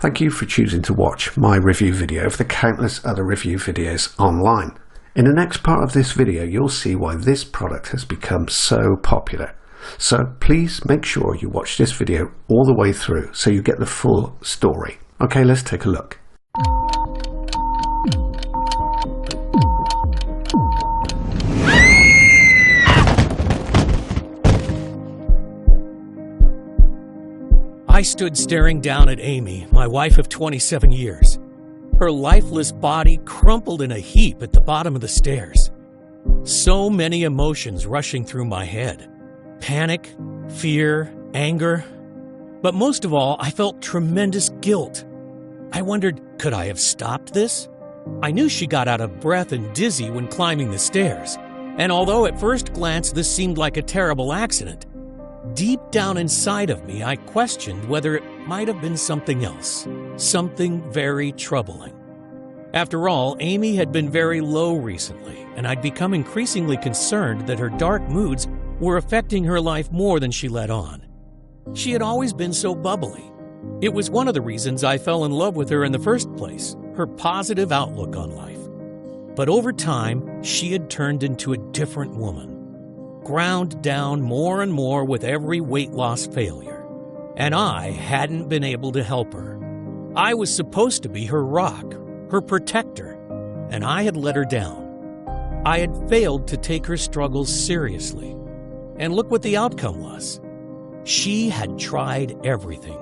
Thank you for choosing to watch my review video of the countless other review videos online. In the next part of this video, you'll see why this product has become so popular. So please make sure you watch this video all the way through so you get the full story. Okay, let's take a look. I stood staring down at Amy, my wife of 27 years. Her lifeless body crumpled in a heap at the bottom of the stairs. So many emotions rushing through my head. Panic, fear, anger. But most of all, I felt tremendous guilt. I wondered, could I have stopped this? I knew she got out of breath and dizzy when climbing the stairs. And although at first glance this seemed like a terrible accident, deep down inside of me, I questioned whether it might have been something else, something very troubling. After all, Amy had been very low recently, and I'd become increasingly concerned that her dark moods were affecting her life more than she let on. She had always been so bubbly. It was one of the reasons I fell in love with her in the first place, her positive outlook on life. But over time, she had turned into a different woman. Ground down more and more with every weight loss failure. And I hadn't been able to help her. I was supposed to be her rock, her protector, and I had let her down. I had failed to take her struggles seriously. And look what the outcome was. She had tried everything.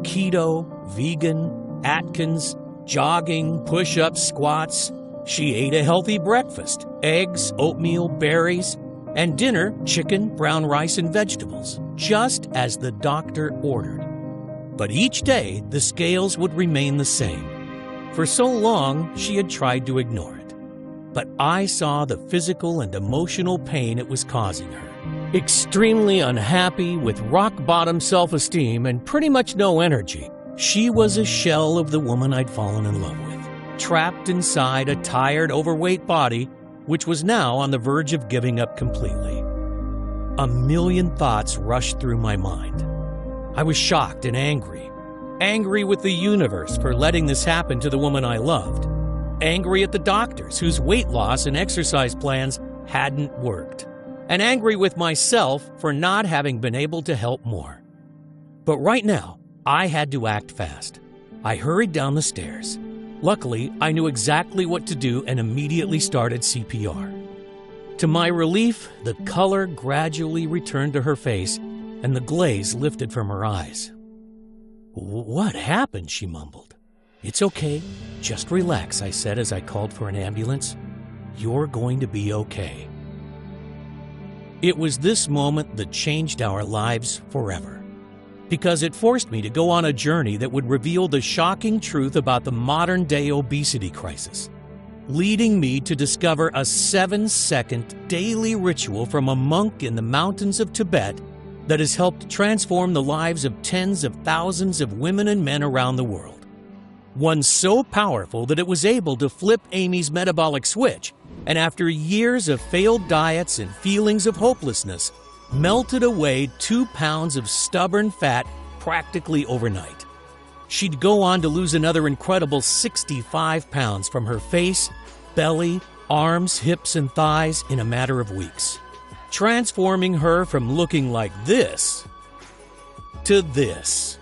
Keto, vegan, Atkins, jogging, push-ups, squats. She ate a healthy breakfast, eggs, oatmeal, berries, and dinner, chicken, brown rice, and vegetables, just as the doctor ordered. But each day, the scales would remain the same. For so long, she had tried to ignore it. But I saw the physical and emotional pain it was causing her. Extremely unhappy, with rock-bottom self-esteem and pretty much no energy, she was a shell of the woman I'd fallen in love with, trapped inside a tired, overweight body which was now on the verge of giving up completely. A million thoughts rushed through my mind. I was shocked and angry. Angry with the universe for letting this happen to the woman I loved. Angry at the doctors whose weight loss and exercise plans hadn't worked. And angry with myself for not having been able to help more. But right now, I had to act fast. I hurried down the stairs. Luckily, I knew exactly what to do and immediately started CPR. To my relief, the color gradually returned to her face and the glaze lifted from her eyes. "What happened?" she mumbled. "It's okay. Just relax," I said as I called for an ambulance. "You're going to be okay." It was this moment that changed our lives forever. Because it forced me to go on a journey that would reveal the shocking truth about the modern-day obesity crisis, leading me to discover a 7-second daily ritual from a monk in the mountains of Tibet that has helped transform the lives of tens of thousands of women and men around the world. One so powerful that it was able to flip Amy's metabolic switch, and after years of failed diets and feelings of hopelessness, melted away 2 pounds of stubborn fat practically overnight. She'd go on to lose another incredible 65 pounds from her face, belly, arms, hips, and thighs in a matter of weeks, transforming her from looking like this to this,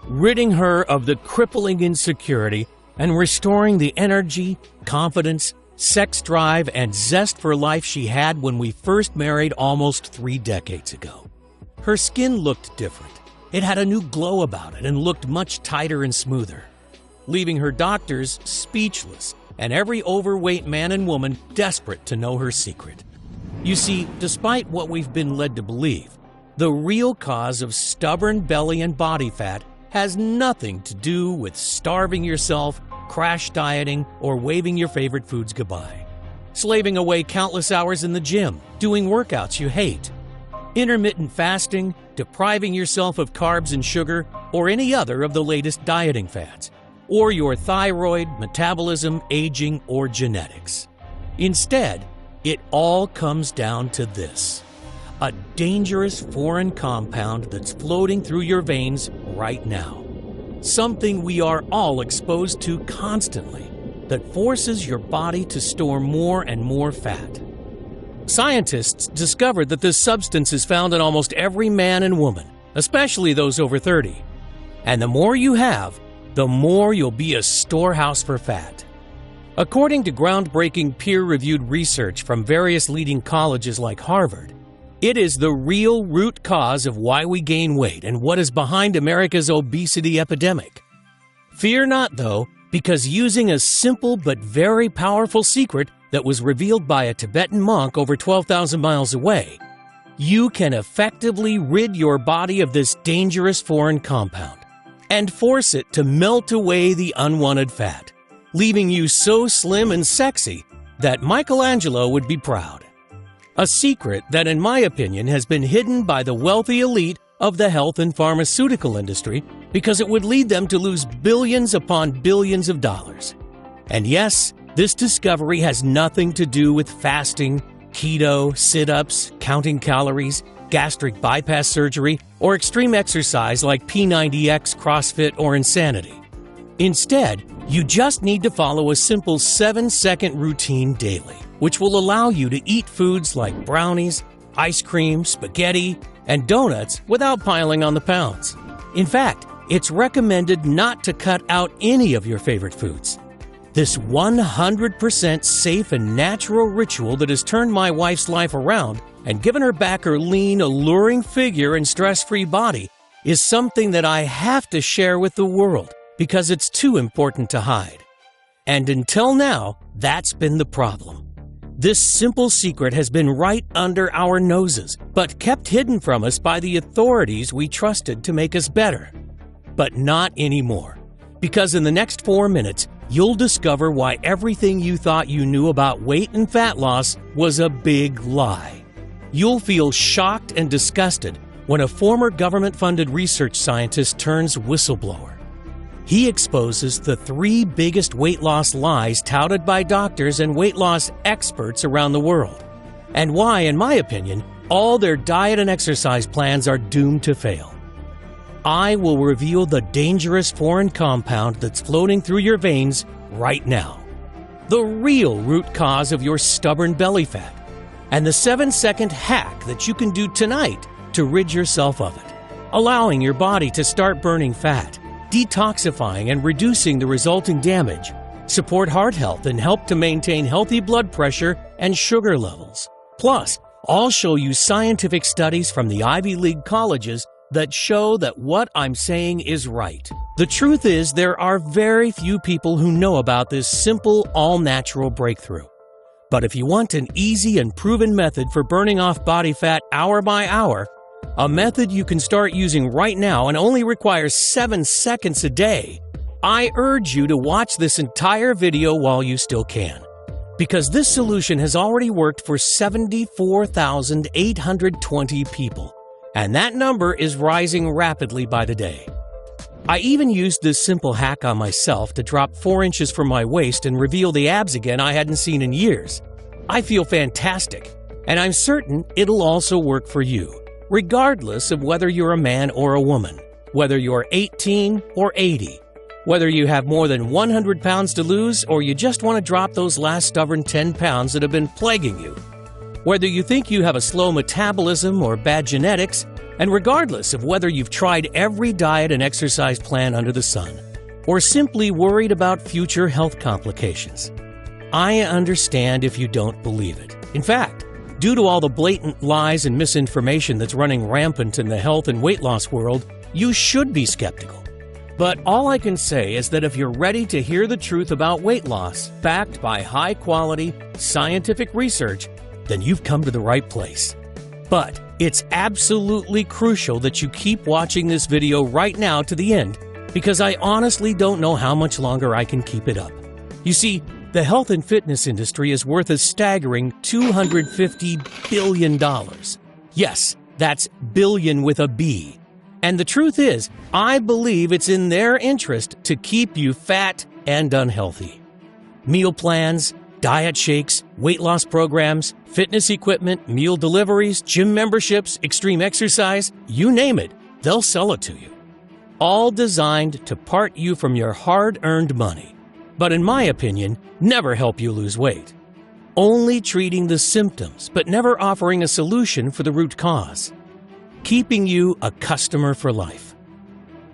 ridding her of the crippling insecurity and restoring the energy, confidence, sex drive, and zest for life she had when we first married almost 3 decades ago. Her skin looked different. It had a new glow about it and looked much tighter and smoother, leaving her doctors speechless and every overweight man and woman desperate to know her secret. You see, despite what we've been led to believe, the real cause of stubborn belly and body fat has nothing to do with starving yourself, crash dieting, or waving your favorite foods goodbye. Slaving away countless hours in the gym, doing workouts you hate. Intermittent fasting, depriving yourself of carbs and sugar, or any other of the latest dieting fads. Or your thyroid, metabolism, aging, or genetics. Instead, it all comes down to this: a dangerous foreign compound that's floating through your veins right now. something we are all exposed to constantly that forces your body to store more and more fat. Scientists discovered that this substance is found in almost every man and woman, especially those over 30. And the more you have, the more you'll be a storehouse for fat. According to groundbreaking peer-reviewed research from various leading colleges like Harvard, it is the real root cause of why we gain weight and what is behind America's obesity epidemic. Fear not, though, because using a simple but very powerful secret that was revealed by a Tibetan monk over 12,000 miles away, you can effectively rid your body of this dangerous foreign compound and force it to melt away the unwanted fat, leaving you so slim and sexy that Michelangelo would be proud. A secret that, in my opinion, has been hidden by the wealthy elite of the health and pharmaceutical industry because it would lead them to lose billions upon billions of dollars. And yes, this discovery has nothing to do with fasting, keto, sit-ups, counting calories, gastric bypass surgery, or extreme exercise like P90X, CrossFit, or Insanity. Instead, you just need to follow a simple 7-second routine daily, which will allow you to eat foods like brownies, ice cream, spaghetti, and donuts without piling on the pounds. In fact, it's recommended not to cut out any of your favorite foods. This 100% safe and natural ritual that has turned my wife's life around and given her back her lean, alluring figure and stress-free body is something that I have to share with the world because it's too important to hide. And until now, that's been the problem. This simple secret has been right under our noses, but kept hidden from us by the authorities we trusted to make us better. But not anymore, because in the next 4 minutes, you'll discover why everything you thought you knew about weight and fat loss was a big lie. You'll feel shocked and disgusted when a former government-funded research scientist turns whistleblower. He exposes the 3 biggest weight loss lies touted by doctors and weight loss experts around the world, and why, in my opinion, all their diet and exercise plans are doomed to fail. I will reveal the dangerous foreign compound that's floating through your veins right now, the real root cause of your stubborn belly fat, and the 7-second hack that you can do tonight to rid yourself of it, allowing your body to start burning fat, detoxifying and reducing the resulting damage, support heart health, and help to maintain healthy blood pressure and sugar levels. Plus, I'll show you scientific studies from the Ivy League colleges that show that what I'm saying is right. The truth is, there are very few people who know about this simple, all-natural breakthrough. But if you want an easy and proven method for burning off body fat hour by hour, a method you can start using right now and only requires 7 seconds a day, I urge you to watch this entire video while you still can. Because this solution has already worked for 74,820 people. And that number is rising rapidly by the day. I even used this simple hack on myself to drop 4 inches from my waist and reveal the abs again I hadn't seen in years. I feel fantastic, and I'm certain it'll also work for you, regardless of whether you're a man or a woman, whether you're 18 or 80, whether you have more than 100 pounds to lose or you just want to drop those last stubborn 10 pounds that have been plaguing you. Whether you think you have a slow metabolism or bad genetics, and regardless of whether you've tried every diet and exercise plan under the sun, or simply worried about future health complications. I understand if you don't believe it. In fact, due to all the blatant lies and misinformation that's running rampant in the health and weight loss world, you should be skeptical. But all I can say is that if you're ready to hear the truth about weight loss, backed by high-quality, scientific research, then you've come to the right place. But it's absolutely crucial that you keep watching this video right now to the end, because I honestly don't know how much longer I can keep it up. You see, the health and fitness industry is worth a staggering $250 billion. Yes, that's billion with a B. And the truth is, I believe it's in their interest to keep you fat and unhealthy. Meal plans, diet shakes, weight loss programs, fitness equipment, meal deliveries, gym memberships, extreme exercise, you name it, they'll sell it to you. all designed to part you from your hard-earned money, but in my opinion, never help you lose weight. Only treating the symptoms, but never offering a solution for the root cause. Keeping you a customer for life.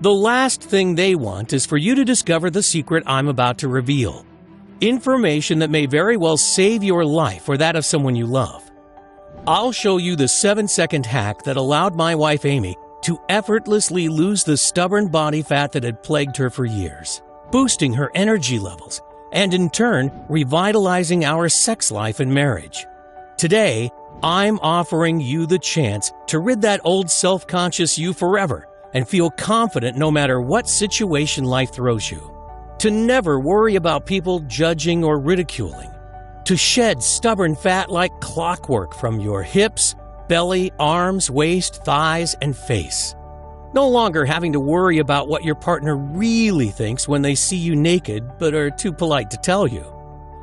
The last thing they want is for you to discover the secret I'm about to reveal. Information that may very well save your life or that of someone you love. I'll show you the 7-second hack that allowed my wife Amy to effortlessly lose the stubborn body fat that had plagued her for years, boosting her energy levels, and in turn, revitalizing our sex life and marriage. Today, I'm offering you the chance to rid that old self-conscious you forever and feel confident no matter what situation life throws you. To never worry about people judging or ridiculing. To shed stubborn fat like clockwork from your hips, belly, arms, waist, thighs, and face. No longer having to worry about what your partner really thinks when they see you naked but are too polite to tell you.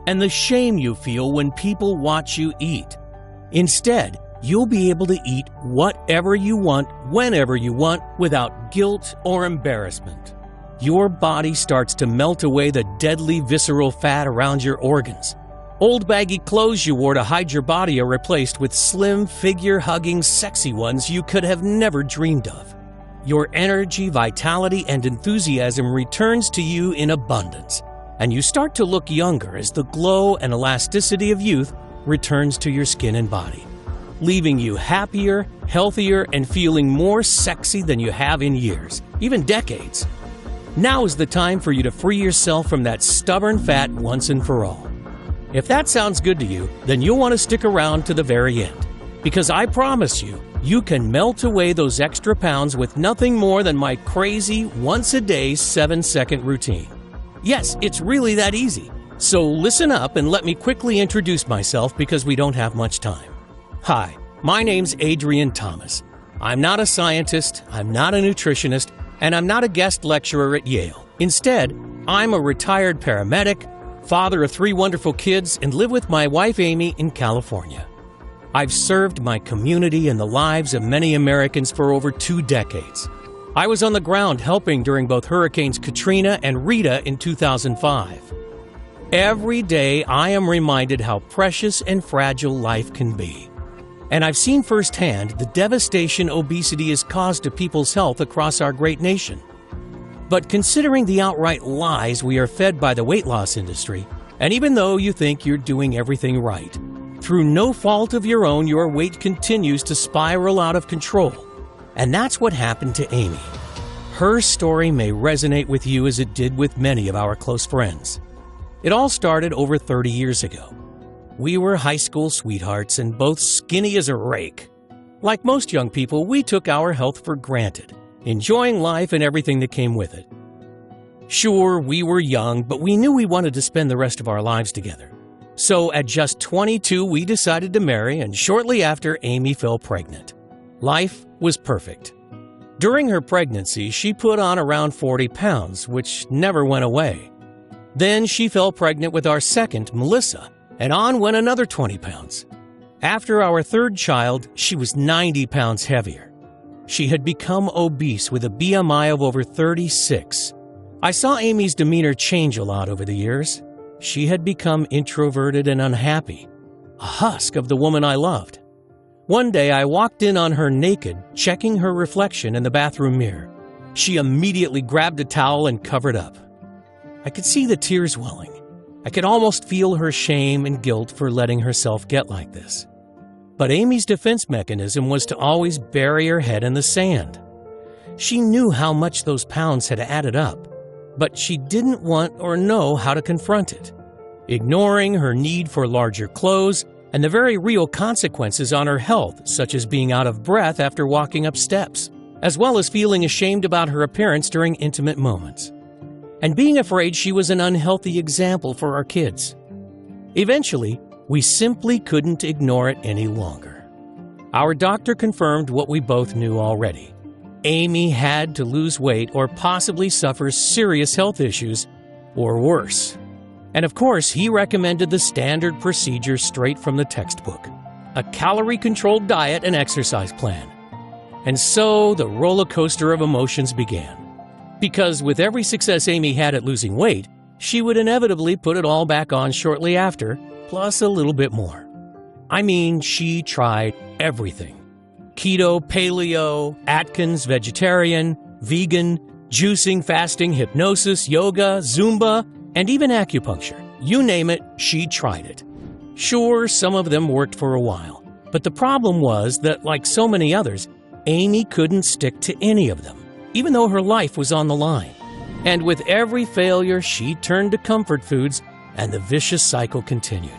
And the shame you feel when people watch you eat. Instead, you'll be able to eat whatever you want, whenever you want, without guilt or embarrassment. Your body starts to melt away the deadly visceral fat around your organs. Old baggy clothes you wore to hide your body are replaced with slim, figure-hugging, sexy ones you could have never dreamed of. Your energy, vitality, and enthusiasm returns to you in abundance, and you start to look younger as the glow and elasticity of youth returns to your skin and body, leaving you happier, healthier, and feeling more sexy than you have in years, even decades. Now is the time for you to free yourself from that stubborn fat once and for all. If that sounds good to you, then you'll want to stick around to the very end, because I promise you, you can melt away those extra pounds with nothing more than my crazy once-a-day 7-second routine. Yes, it's really that easy. So listen up and let me quickly introduce myself because we don't have much time. Hi, my name's Adrian Thomas. I'm not a scientist, I'm not a nutritionist, and I'm not a guest lecturer at Yale. Instead, I'm a retired paramedic, father of 3 wonderful kids, and live with my wife Amy in California. I've served my community and the lives of many Americans for over 2 decades. I was on the ground helping during both Hurricanes Katrina and Rita in 2005. Every day I am reminded how precious and fragile life can be. And I've seen firsthand the devastation obesity has caused to people's health across our great nation. But considering the outright lies we are fed by the weight loss industry, and even though you think you're doing everything right, through no fault of your own, your weight continues to spiral out of control. And that's what happened to Amy. Her story may resonate with you as it did with many of our close friends. It all started over 30 years ago. We were high school sweethearts and both skinny as a rake. Like most young people, we took our health for granted, enjoying life and everything that came with it. Sure, we were young, but we knew we wanted to spend the rest of our lives together. So at just 22, we decided to marry, and shortly after, Amy fell pregnant. Life was perfect. During her pregnancy, she put on around 40 pounds, which never went away. Then she fell pregnant with our second, Melissa, and on went another 20 pounds. After our third child, she was 90 pounds heavier. She had become obese with a BMI of over 36. I saw Amy's demeanor change a lot over the years. She had become introverted and unhappy, a husk of the woman I loved. One day I walked in on her naked, checking her reflection in the bathroom mirror. She immediately grabbed a towel and covered up. I could see the tears welling. I could almost feel her shame and guilt for letting herself get like this. But Amy's defense mechanism was to always bury her head in the sand. She knew how much those pounds had added up, but she didn't want or know how to confront it, ignoring her need for larger clothes and the very real consequences on her health, such as being out of breath after walking up steps, as well as feeling ashamed about her appearance during intimate moments, and being afraid she was an unhealthy example for our kids. Eventually, we simply couldn't ignore it any longer. Our doctor confirmed what we both knew already. Amy had to lose weight or possibly suffer serious health issues, or worse. And of course, he recommended the standard procedure straight from the textbook, a calorie-controlled diet and exercise plan. And so the roller coaster of emotions began. Because with every success Amy had at losing weight, she would inevitably put it all back on shortly after, plus a little bit more. I mean, she tried everything. Keto, paleo, Atkins, vegetarian, vegan, juicing, fasting, hypnosis, yoga, Zumba, and even acupuncture. You name it, she tried it. Sure, some of them worked for a while, but the problem was that, like so many others, Amy couldn't stick to any of them, even though her life was on the line. And with every failure, she turned to comfort foods, and the vicious cycle continued.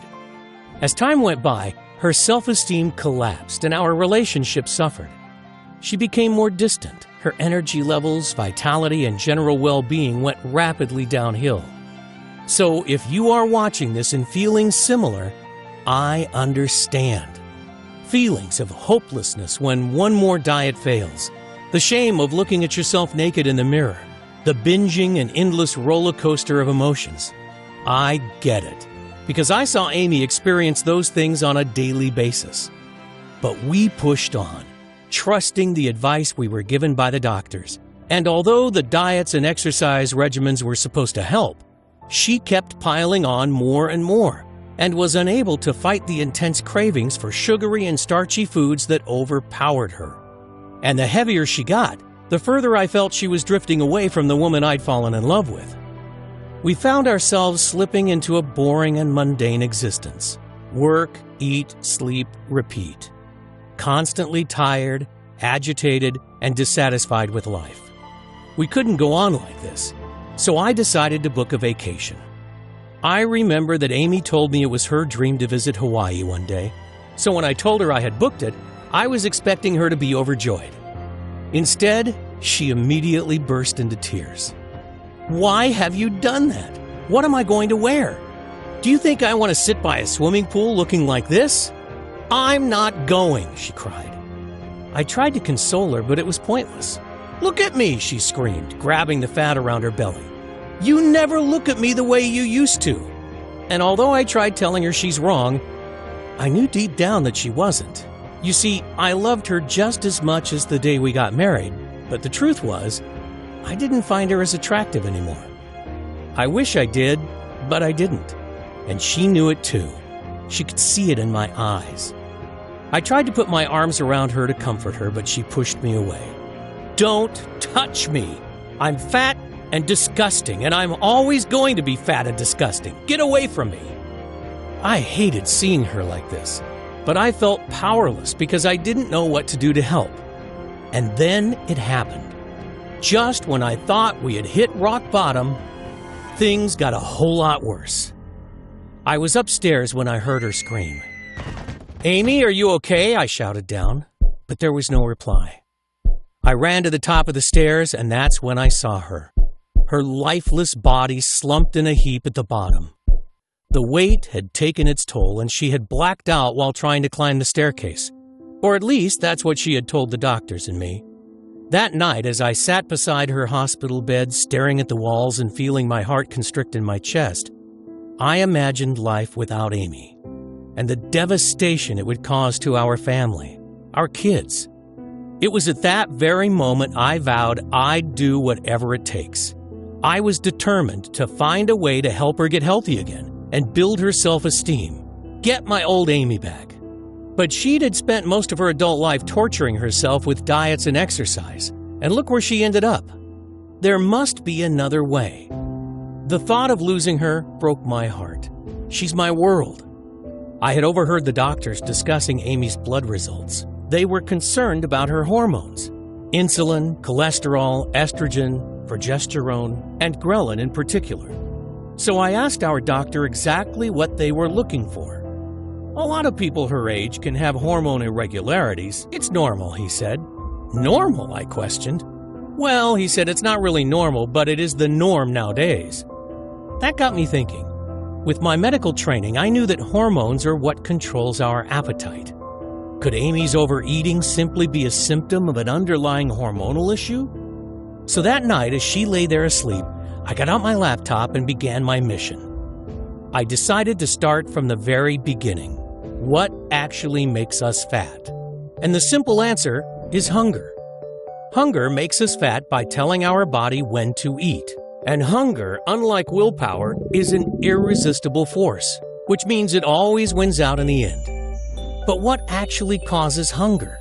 As time went by, her self-esteem collapsed and our relationship suffered. She became more distant. Her energy levels, vitality, and general well-being went rapidly downhill. So if you are watching this and feeling similar, I understand. Feelings of hopelessness when one more diet fails, the shame of looking at yourself naked in the mirror, the binging and endless roller coaster of emotions. I get it, because I saw Amy experience those things on a daily basis. But we pushed on, trusting the advice we were given by the doctors. And although the diets and exercise regimens were supposed to help, she kept piling on more and more, and was unable to fight the intense cravings for sugary and starchy foods that overpowered her. And the heavier she got, the further I felt she was drifting away from the woman I'd fallen in love with. We found ourselves slipping into a boring and mundane existence. Work, eat, sleep, repeat. Constantly tired, agitated, and dissatisfied with life. We couldn't go on like this, so I decided to book a vacation. I remember that Amy told me it was her dream to visit Hawaii one day, so when I told her I had booked it, I was expecting her to be overjoyed. Instead, she immediately burst into tears. "Why have you done that? What am I going to wear? Do you think I want to sit by a swimming pool looking like this? I'm not going," she cried. I tried to console her, but it was pointless. "Look at me," she screamed, grabbing the fat around her belly. "You never look at me the way you used to." And although I tried telling her she's wrong, I knew deep down that she wasn't. You see, I loved her just as much as the day we got married, but the truth was, I didn't find her as attractive anymore. I wish I did, but I didn't. And she knew it too. She could see it in my eyes. I tried to put my arms around her to comfort her, but she pushed me away. "Don't touch me! I'm fat and disgusting, and I'm always going to be fat and disgusting. Get away from me!" I hated seeing her like this, but I felt powerless because I didn't know what to do to help. And then it happened. Just when I thought we had hit rock bottom, things got a whole lot worse. I was upstairs when I heard her scream. "Amy, are you okay?" I shouted down, but there was no reply. I ran to the top of the stairs, and that's when I saw her. Her lifeless body slumped in a heap at the bottom. The weight had taken its toll, and she had blacked out while trying to climb the staircase. Or at least that's what she had told the doctors and me. That night, as I sat beside her hospital bed, staring at the walls and feeling my heart constrict in my chest, I imagined life without Amy, and the devastation it would cause to our family, our kids. It was at that very moment I vowed I'd do whatever it takes. I was determined to find a way to help her get healthy again and build her self-esteem, get my old Amy back. But she'd had spent most of her adult life torturing herself with diets and exercise, and look where she ended up. There must be another way. The thought of losing her broke my heart. She's my world. I had overheard the doctors discussing Amy's blood results. They were concerned about her hormones: insulin, cholesterol, estrogen, progesterone, and ghrelin in particular. So I asked our doctor exactly what they were looking for. "A lot of people her age can have hormone irregularities. It's normal," he said. "Normal?" I questioned. "Well," he said, "it's not really normal, but it is the norm nowadays." That got me thinking. With my medical training, I knew that hormones are what controls our appetite. Could Amy's overeating simply be a symptom of an underlying hormonal issue? So that night, as she lay there asleep, I got out my laptop and began my mission. I decided to start from the very beginning. What actually makes us fat? And the simple answer is hunger. Hunger makes us fat by telling our body when to eat. And hunger, unlike willpower, is an irresistible force, which means it always wins out in the end. But what actually causes hunger?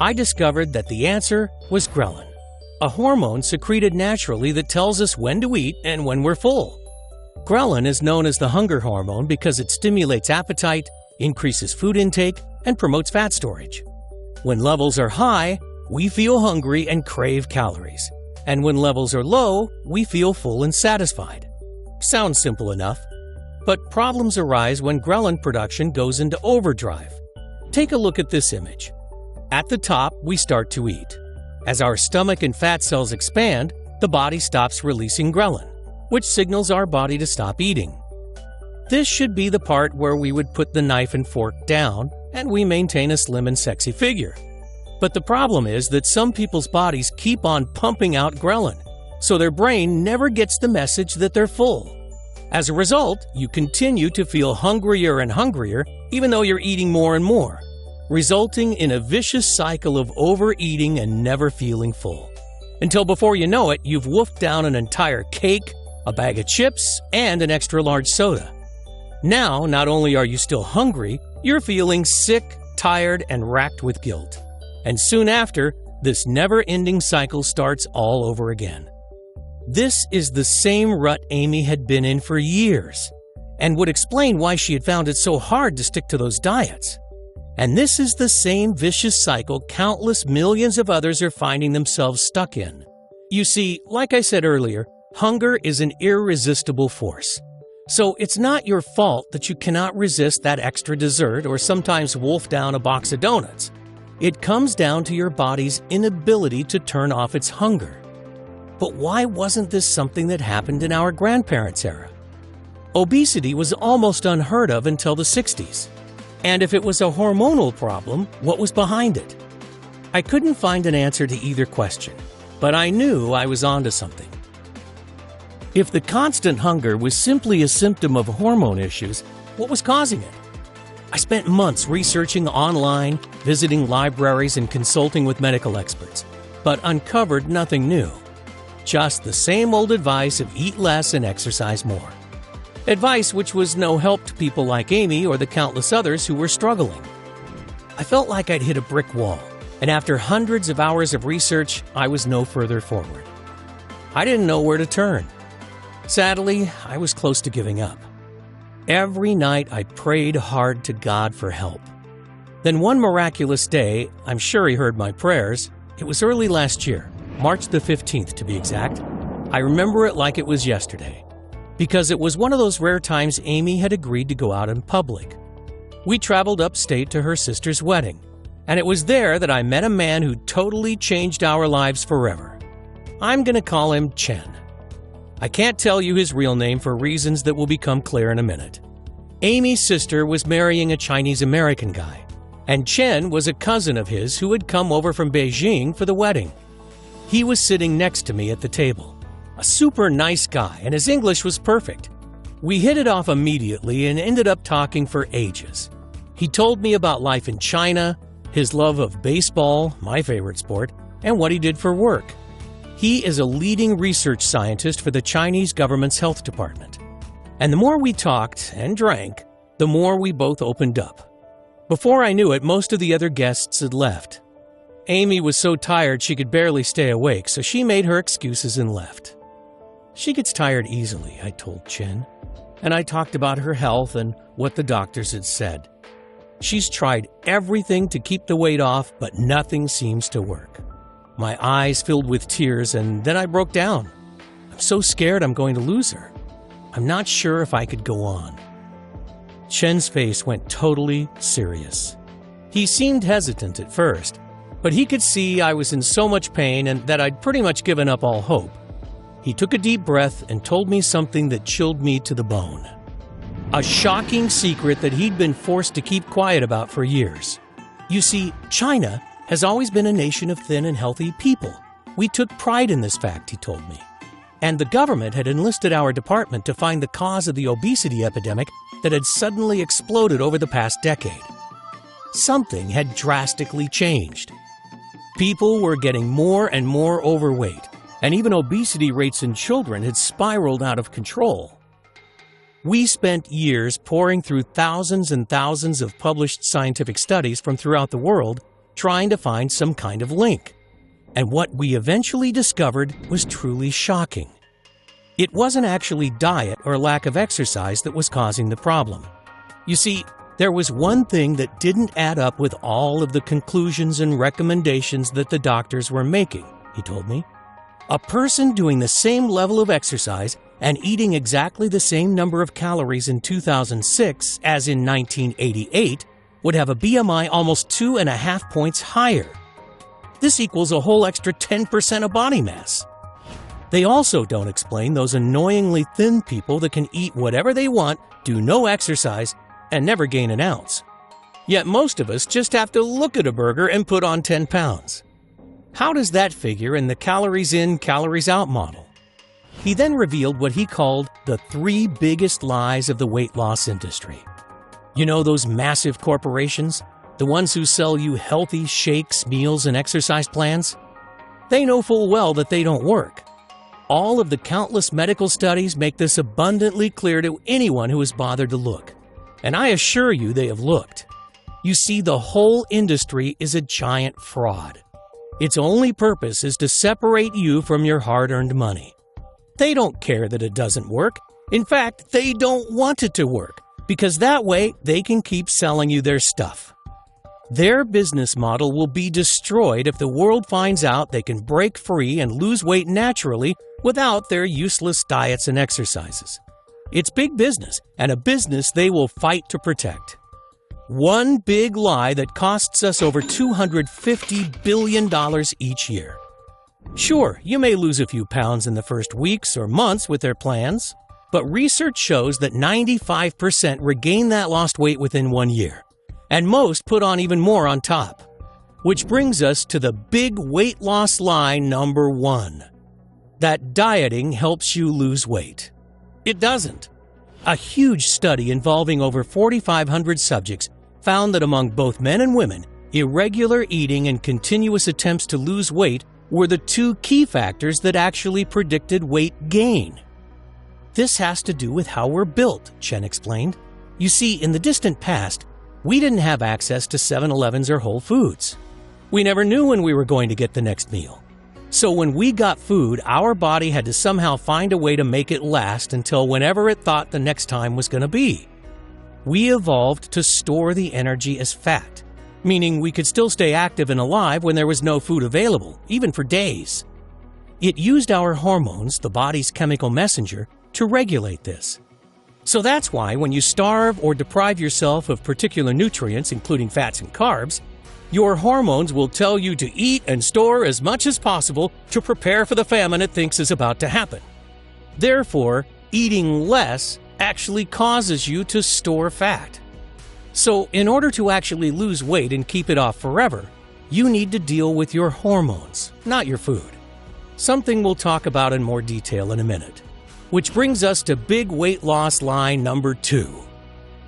I discovered that the answer was ghrelin, a hormone secreted naturally that tells us when to eat and when we're full. Ghrelin is known as the hunger hormone because it stimulates appetite, increases food intake, and promotes fat storage. When levels are high, we feel hungry and crave calories. And when levels are low, we feel full and satisfied. Sounds simple enough. But problems arise when ghrelin production goes into overdrive. Take a look at this image. At the top, we start to eat. As our stomach and fat cells expand, the body stops releasing ghrelin, which signals our body to stop eating. This should be the part where we would put the knife and fork down, and we maintain a slim and sexy figure. But the problem is that some people's bodies keep on pumping out ghrelin, so their brain never gets the message that they're full. As a result, you continue to feel hungrier and hungrier even though you're eating more and more, resulting in a vicious cycle of overeating and never feeling full. Until before you know it, you've wolfed down an entire cake, a bag of chips, and an extra large soda. Now, not only are you still hungry, you're feeling sick, tired, and racked with guilt. And soon after, this never-ending cycle starts all over again. This is the same rut Amy had been in for years, and would explain why she had found it so hard to stick to those diets. And this is the same vicious cycle countless millions of others are finding themselves stuck in. You see, like I said earlier, hunger is an irresistible force. So it's not your fault that you cannot resist that extra dessert or sometimes wolf down a box of donuts. It comes down to your body's inability to turn off its hunger. But why wasn't this something that happened in our grandparents' era? Obesity was almost unheard of until the 60s. And if it was a hormonal problem, what was behind it? I couldn't find an answer to either question, but I knew I was onto something. If the constant hunger was simply a symptom of hormone issues, what was causing it? I spent months researching online, visiting libraries, and consulting with medical experts, but uncovered nothing new. Just the same old advice of eat less and exercise more. Advice which was no help to people like Amy or the countless others who were struggling. I felt like I'd hit a brick wall, and after hundreds of hours of research, I was no further forward. I didn't know where to turn. Sadly, I was close to giving up. Every night I prayed hard to God for help. Then one miraculous day, I'm sure He heard my prayers. It was early last year, March the 15th to be exact. I remember it like it was yesterday, because it was one of those rare times Amy had agreed to go out in public. We traveled upstate to her sister's wedding, and it was there that I met a man who totally changed our lives forever. I'm going to call him Chen. I can't tell you his real name for reasons that will become clear in a minute. Amy's sister was marrying a Chinese-American guy, and Chen was a cousin of his who had come over from Beijing for the wedding. He was sitting next to me at the table. A super nice guy, and his English was perfect. We hit it off immediately and ended up talking for ages. He told me about life in China, his love of baseball, my favorite sport, and what he did for work. He is a leading research scientist for the Chinese government's health department. And the more we talked and drank, the more we both opened up. Before I knew it, most of the other guests had left. Amy was so tired she could barely stay awake, so she made her excuses and left. She gets tired easily, I told Chen, and I talked about her health and what the doctors had said. She's tried everything to keep the weight off, but nothing seems to work. My eyes filled with tears, and then I broke down. I'm so scared I'm going to lose her. I'm not sure if I could go on. Chen's face went totally serious. He seemed hesitant at first, but he could see I was in so much pain and that I'd pretty much given up all hope. He took a deep breath and told me something that chilled me to the bone. A shocking secret that he'd been forced to keep quiet about for years. You see, China has always been a nation of thin and healthy people. We took pride in this fact, he told me. And the government had enlisted our department to find the cause of the obesity epidemic that had suddenly exploded over the past decade. Something had drastically changed. People were getting more and more overweight, and even obesity rates in children had spiraled out of control. We spent years poring through thousands and thousands of published scientific studies from throughout the world, trying to find some kind of link. And what we eventually discovered was truly shocking. It wasn't actually diet or lack of exercise that was causing the problem. You see, there was one thing that didn't add up with all of the conclusions and recommendations that the doctors were making, he told me. A person doing the same level of exercise and eating exactly the same number of calories in 2006 as in 1988 would have a BMI almost 2.5 points higher. This equals a whole extra 10% of body mass. They also don't explain those annoyingly thin people that can eat whatever they want, do no exercise, and never gain an ounce. Yet most of us just have to look at a burger and put on 10 pounds. How does that figure in the calories in, calories out model? He then revealed what he called the 3 biggest lies of the weight loss industry. You know those massive corporations? The ones who sell you healthy shakes, meals, and exercise plans? They know full well that they don't work. All of the countless medical studies make this abundantly clear to anyone who has bothered to look. And I assure you they have looked. You see, the whole industry is a giant fraud. Its only purpose is to separate you from your hard-earned money. They don't care that it doesn't work. In fact, they don't want it to work, because that way they can keep selling you their stuff. Their business model will be destroyed if the world finds out they can break free and lose weight naturally without their useless diets and exercises. It's big business, and a business they will fight to protect. One big lie that costs us over $250 billion each year. Sure, you may lose a few pounds in the first weeks or months with their plans, but research shows that 95% regain that lost weight within 1 year, and most put on even more on top. Which brings us to the big weight loss lie number 1. That dieting helps you lose weight. It doesn't. A huge study involving over 4,500 subjects found that among both men and women, irregular eating and continuous attempts to lose weight were the 2 key factors that actually predicted weight gain. This has to do with how we're built, Chen explained. You see, in the distant past, we didn't have access to 7-Elevens or Whole Foods. We never knew when we were going to get the next meal. So when we got food, our body had to somehow find a way to make it last until whenever it thought the next time was going to be. We evolved to store the energy as fat, meaning we could still stay active and alive when there was no food available, even for days. It used our hormones, the body's chemical messenger, to regulate this. So that's why when you starve or deprive yourself of particular nutrients, including fats and carbs, your hormones will tell you to eat and store as much as possible to prepare for the famine it thinks is about to happen. Therefore, eating less actually causes you to store fat. So, in order to actually lose weight and keep it off forever, you need to deal with your hormones, not your food. Something we'll talk about in more detail in a minute. Which brings us to big weight loss lie number 2.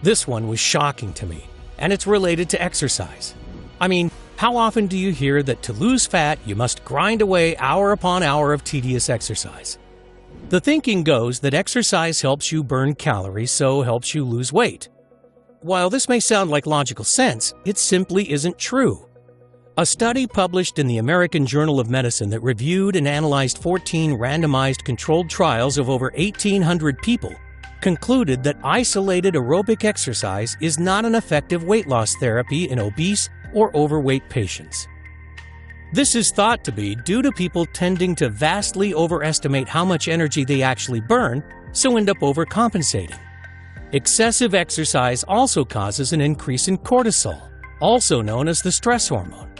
This one was shocking to me, and it's related to exercise. I mean, how often do you hear that to lose fat, you must grind away hour upon hour of tedious exercise? The thinking goes that exercise helps you burn calories, so helps you lose weight. While this may sound like logical sense, it simply isn't true. A study published in the American Journal of Medicine that reviewed and analyzed 14 randomized controlled trials of over 1,800 people concluded that isolated aerobic exercise is not an effective weight loss therapy in obese or overweight patients. This is thought to be due to people tending to vastly overestimate how much energy they actually burn, so end up overcompensating. Excessive exercise also causes an increase in cortisol, also known as the stress hormone,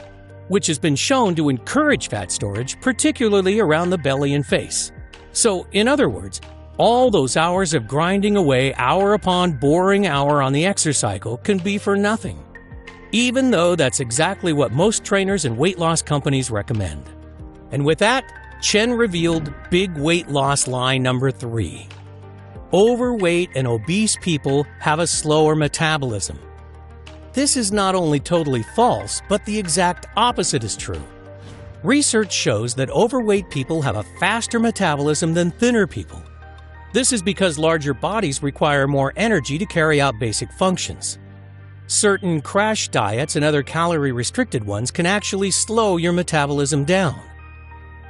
which has been shown to encourage fat storage, particularly around the belly and face. So, in other words, all those hours of grinding away hour upon boring hour on the exercise cycle can be for nothing, even though that's exactly what most trainers and weight loss companies recommend. And with that, Chen revealed big weight loss lie number 3. Overweight and obese people have a slower metabolism. This is not only totally false, but the exact opposite is true. Research shows that overweight people have a faster metabolism than thinner people. This is because larger bodies require more energy to carry out basic functions. Certain crash diets and other calorie-restricted ones can actually slow your metabolism down.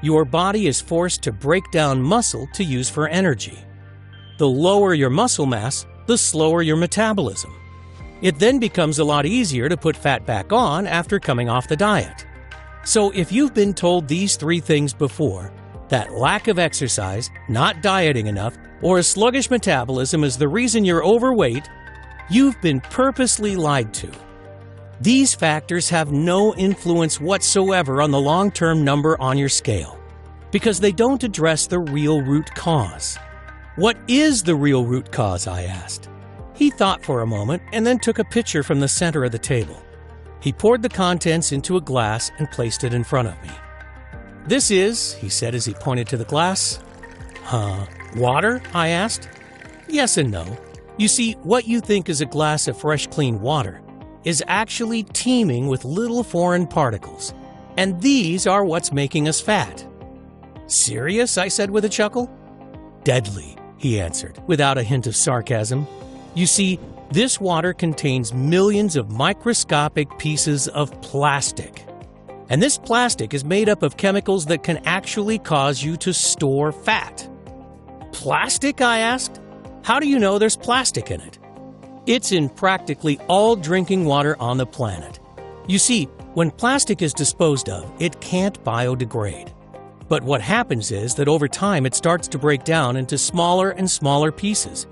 Your body is forced to break down muscle to use for energy. The lower your muscle mass, the slower your metabolism. It then becomes a lot easier to put fat back on after coming off the diet. So if you've been told these three things before, that lack of exercise, not dieting enough, or a sluggish metabolism is the reason you're overweight, you've been purposely lied to. These factors have no influence whatsoever on the long-term number on your scale, because they don't address the real root cause. What is the real root cause, I asked. He thought for a moment and then took a picture from the center of the table. He poured the contents into a glass and placed it in front of me. "This is," he said as he pointed to the glass. Water?" I asked. "Yes and no. You see, what you think is a glass of fresh, clean water is actually teeming with little foreign particles, and these are what's making us fat." "Serious?" I said with a chuckle. "Deadly," he answered, without a hint of sarcasm. "You see, this water contains millions of microscopic pieces of plastic. And this plastic is made up of chemicals that can actually cause you to store fat." "Plastic?" I asked. "How do you know there's plastic in it?" "It's in practically all drinking water on the planet. You see, when plastic is disposed of, it can't biodegrade. But what happens is that over time it starts to break down into smaller and smaller pieces,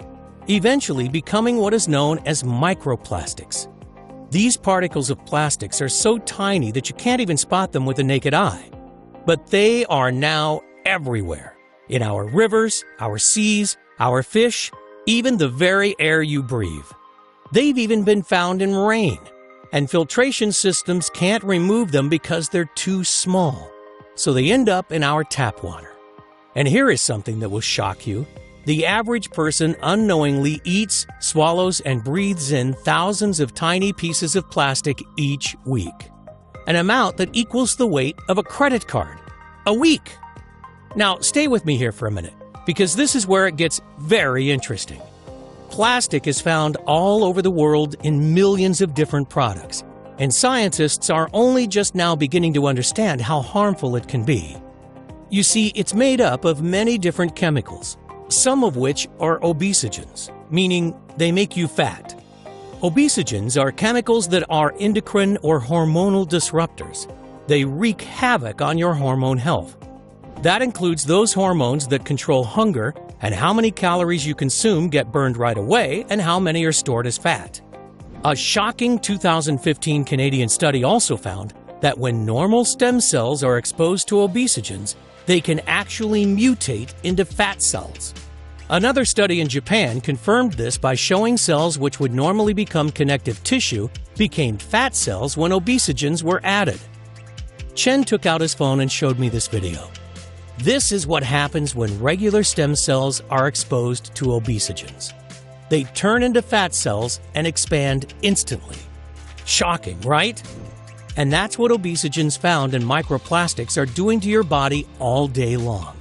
eventually becoming what is known as microplastics. These particles of plastics are so tiny that you can't even spot them with the naked eye. But they are now everywhere, in our rivers, our seas, our fish, even the very air you breathe. They've even been found in rain, and filtration systems can't remove them because they're too small, so they end up in our tap water. And here is something that will shock you. The average person unknowingly eats, swallows, and breathes in thousands of tiny pieces of plastic each week, an amount that equals the weight of a credit card. A week! Now, stay with me here for a minute, because this is where it gets very interesting. Plastic is found all over the world in millions of different products, and scientists are only just now beginning to understand how harmful it can be. You see, it's made up of many different chemicals, some of which are obesogens, meaning they make you fat. Obesogens are chemicals that are endocrine or hormonal disruptors. They wreak havoc on your hormone health. That includes those hormones that control hunger and how many calories you consume get burned right away and how many are stored as fat. A shocking 2015 Canadian study also found that when normal stem cells are exposed to obesogens, they can actually mutate into fat cells. Another study in Japan confirmed this by showing cells which would normally become connective tissue became fat cells when obesogens were added. Chen took out his phone and showed me this video. This is what happens when regular stem cells are exposed to obesogens. They turn into fat cells and expand instantly. Shocking, right? And that's what obesogens found in microplastics are doing to your body all day long.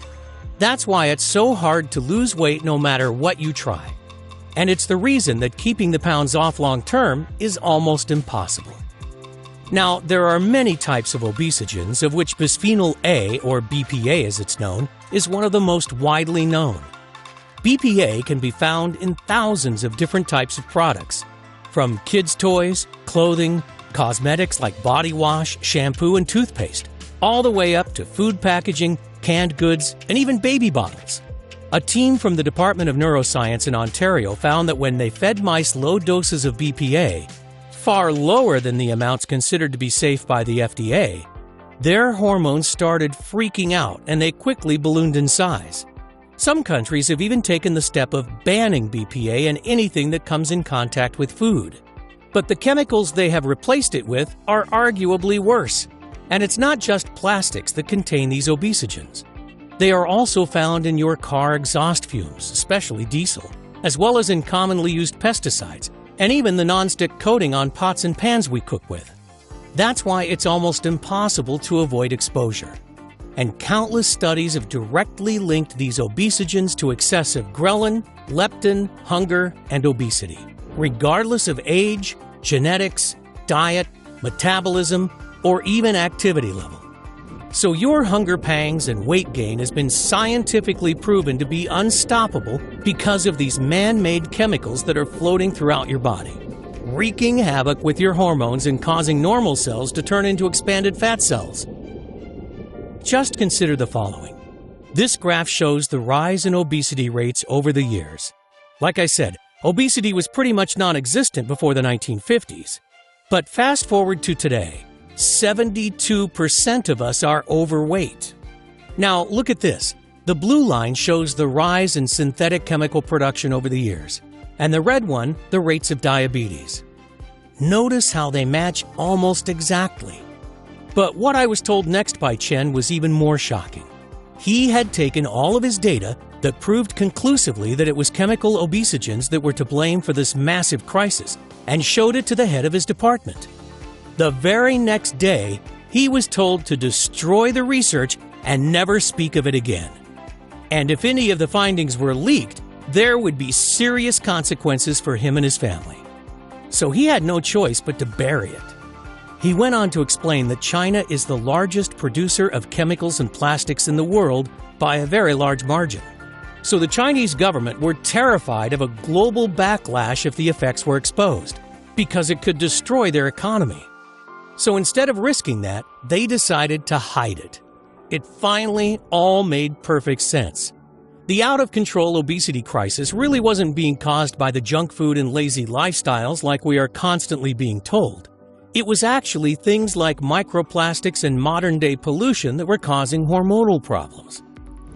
That's why it's so hard to lose weight no matter what you try. And it's the reason that keeping the pounds off long term is almost impossible. Now, there are many types of obesogens, of which bisphenol A, or BPA as it's known, is one of the most widely known. BPA can be found in thousands of different types of products, from kids' toys, clothing, cosmetics like body wash, shampoo, and toothpaste, all the way up to food packaging, canned goods, and even baby bottles. A team from the Department of Neuroscience in Ontario found that when they fed mice low doses of BPA, far lower than the amounts considered to be safe by the FDA, their hormones started freaking out and they quickly ballooned in size. Some countries have even taken the step of banning BPA in anything that comes in contact with food. But the chemicals they have replaced it with are arguably worse. And it's not just plastics that contain these obesogens. They are also found in your car exhaust fumes, especially diesel, as well as in commonly used pesticides, and even the non-stick coating on pots and pans we cook with. That's why it's almost impossible to avoid exposure. And countless studies have directly linked these obesogens to excessive ghrelin, leptin, hunger, and obesity, regardless of age, genetics, diet, metabolism, or even activity level. So your hunger pangs and weight gain has been scientifically proven to be unstoppable because of these man-made chemicals that are floating throughout your body, wreaking havoc with your hormones and causing normal cells to turn into expanded fat cells. Just consider the following. This graph shows the rise in obesity rates over the years. Like I said, obesity was pretty much non-existent before the 1950s. But fast forward to today, 72% of us are overweight. Now, look at this. The blue line shows the rise in synthetic chemical production over the years, and the red one, the rates of diabetes. Notice how they match almost exactly. But what I was told next by Chen was even more shocking. He had taken all of his data that proved conclusively that it was chemical obesogens that were to blame for this massive crisis and showed it to the head of his department. The very next day, he was told to destroy the research and never speak of it again. And if any of the findings were leaked, there would be serious consequences for him and his family. So he had no choice but to bury it. He went on to explain that China is the largest producer of chemicals and plastics in the world by a very large margin. So the Chinese government were terrified of a global backlash if the effects were exposed, because it could destroy their economy. So instead of risking that, they decided to hide it. It finally all made perfect sense. The out-of-control obesity crisis really wasn't being caused by the junk food and lazy lifestyles like we are constantly being told. It was actually things like microplastics and modern-day pollution that were causing hormonal problems,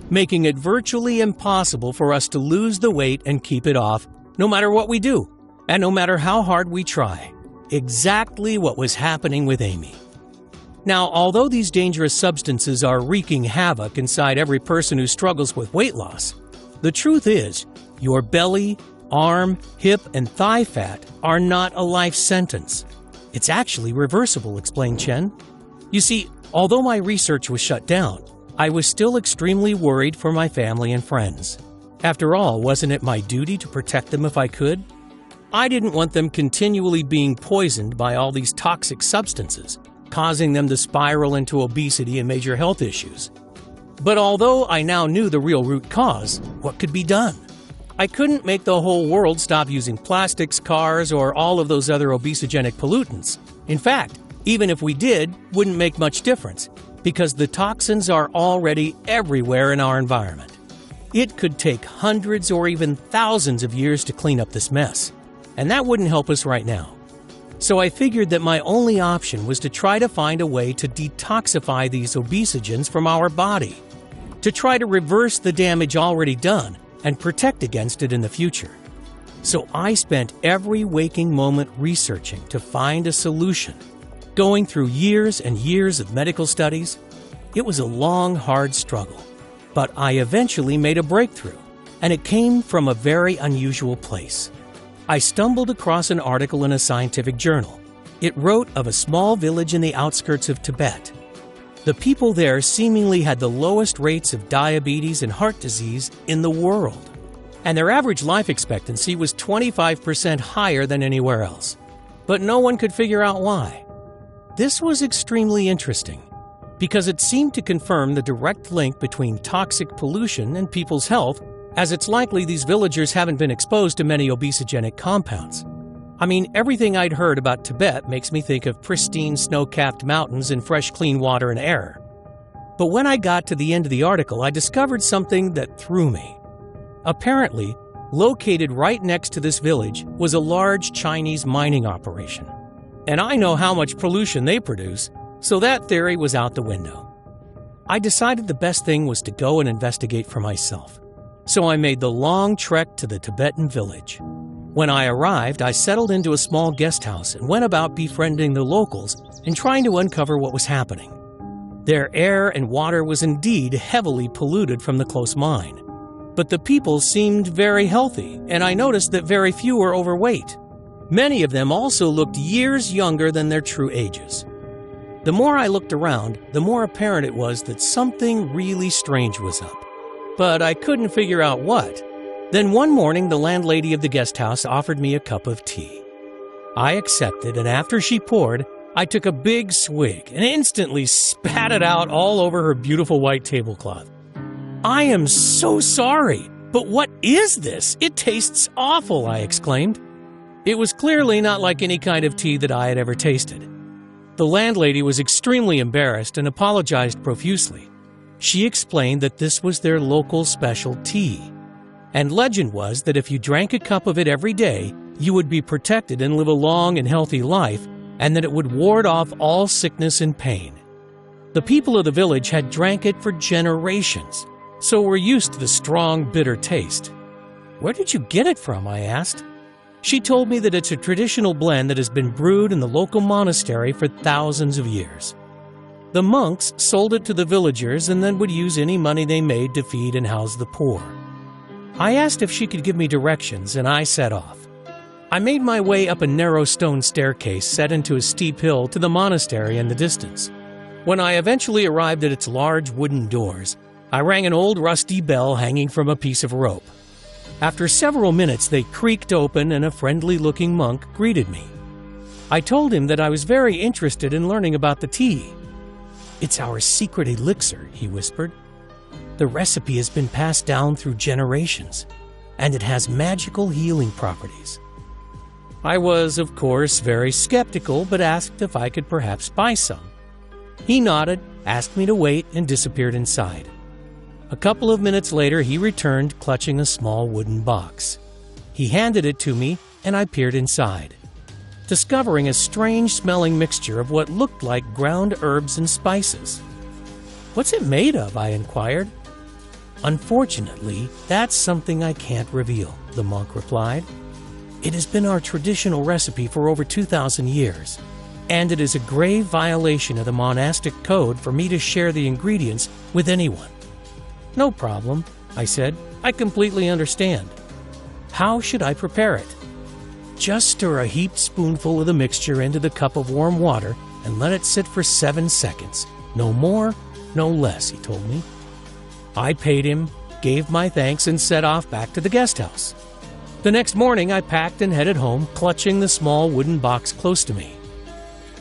making it virtually impossible for us to lose the weight and keep it off, no matter what we do, and no matter how hard we try. Exactly what was happening with Amy. Now, although these dangerous substances are wreaking havoc inside every person who struggles with weight loss, the truth is, your belly, arm, hip, and thigh fat are not a life sentence. It's actually reversible, explained Chen. You see, although my research was shut down, I was still extremely worried for my family and friends. After all, wasn't it my duty to protect them if I could? I didn't want them continually being poisoned by all these toxic substances, causing them to spiral into obesity and major health issues. But although I now knew the real root cause, what could be done? I couldn't make the whole world stop using plastics, cars, or all of those other obesogenic pollutants. In fact, even if we did, wouldn't make much difference, because the toxins are already everywhere in our environment. It could take hundreds or even thousands of years to clean up this mess. And that wouldn't help us right now. So I figured that my only option was to try to find a way to detoxify these obesogens from our body, to try to reverse the damage already done and protect against it in the future. So I spent every waking moment researching to find a solution, going through years and years of medical studies. It was a long, hard struggle, but I eventually made a breakthrough, and it came from a very unusual place. I stumbled across an article in a scientific journal. It wrote of a small village in the outskirts of Tibet. The people there seemingly had the lowest rates of diabetes and heart disease in the world, and their average life expectancy was 25% higher than anywhere else. But no one could figure out why. This was extremely interesting, because it seemed to confirm the direct link between toxic pollution and people's health, as it's likely these villagers haven't been exposed to many obesogenic compounds. I mean, everything I'd heard about Tibet makes me think of pristine snow-capped mountains and fresh, clean water and air. But when I got to the end of the article, I discovered something that threw me. Apparently, located right next to this village was a large Chinese mining operation. And I know how much pollution they produce, so that theory was out the window. I decided the best thing was to go and investigate for myself. So I made the long trek to the Tibetan village. When I arrived, I settled into a small guest house and went about befriending the locals and trying to uncover what was happening. Their air and water was indeed heavily polluted from the close mine. But the people seemed very healthy, and I noticed that very few were overweight. Many of them also looked years younger than their true ages. The more I looked around, the more apparent it was that something really strange was up. But I couldn't figure out what. Then one morning, the landlady of the guest house offered me a cup of tea. I accepted, and after she poured, I took a big swig and instantly spat it out all over her beautiful white tablecloth. "I am so sorry, but what is this? It tastes awful," I exclaimed. It was clearly not like any kind of tea that I had ever tasted. The landlady was extremely embarrassed and apologized profusely. She explained that this was their local special tea, and legend was that if you drank a cup of it every day, you would be protected and live a long and healthy life, and that it would ward off all sickness and pain. The people of the village had drank it for generations, so were used to the strong, bitter taste. "Where did you get it from?" I asked. She told me that it's a traditional blend that has been brewed in the local monastery for thousands of years. The monks sold it to the villagers and then would use any money they made to feed and house the poor. I asked if she could give me directions, and I set off. I made my way up a narrow stone staircase set into a steep hill to the monastery in the distance. When I eventually arrived at its large wooden doors, I rang an old rusty bell hanging from a piece of rope. After several minutes, they creaked open and a friendly-looking monk greeted me. I told him that I was very interested in learning about the tea. "It's our secret elixir," he whispered. "The recipe has been passed down through generations, and it has magical healing properties." I was, of course, very skeptical, but asked if I could perhaps buy some. He nodded, asked me to wait, and disappeared inside. A couple of minutes later, he returned, clutching a small wooden box. He handed it to me, and I peered inside, discovering a strange-smelling mixture of what looked like ground herbs and spices. "What's it made of?" I inquired. "Unfortunately, that's something I can't reveal," the monk replied. "It has been our traditional recipe for over 2,000 years, and it is a grave violation of the monastic code for me to share the ingredients with anyone." "No problem," I said. "I completely understand. How should I prepare it?" "Just stir a heaped spoonful of the mixture into the cup of warm water and let it sit for 7 seconds. No more, no less," he told me. I paid him, gave my thanks, and set off back to the guest house. The next morning, I packed and headed home, clutching the small wooden box close to me.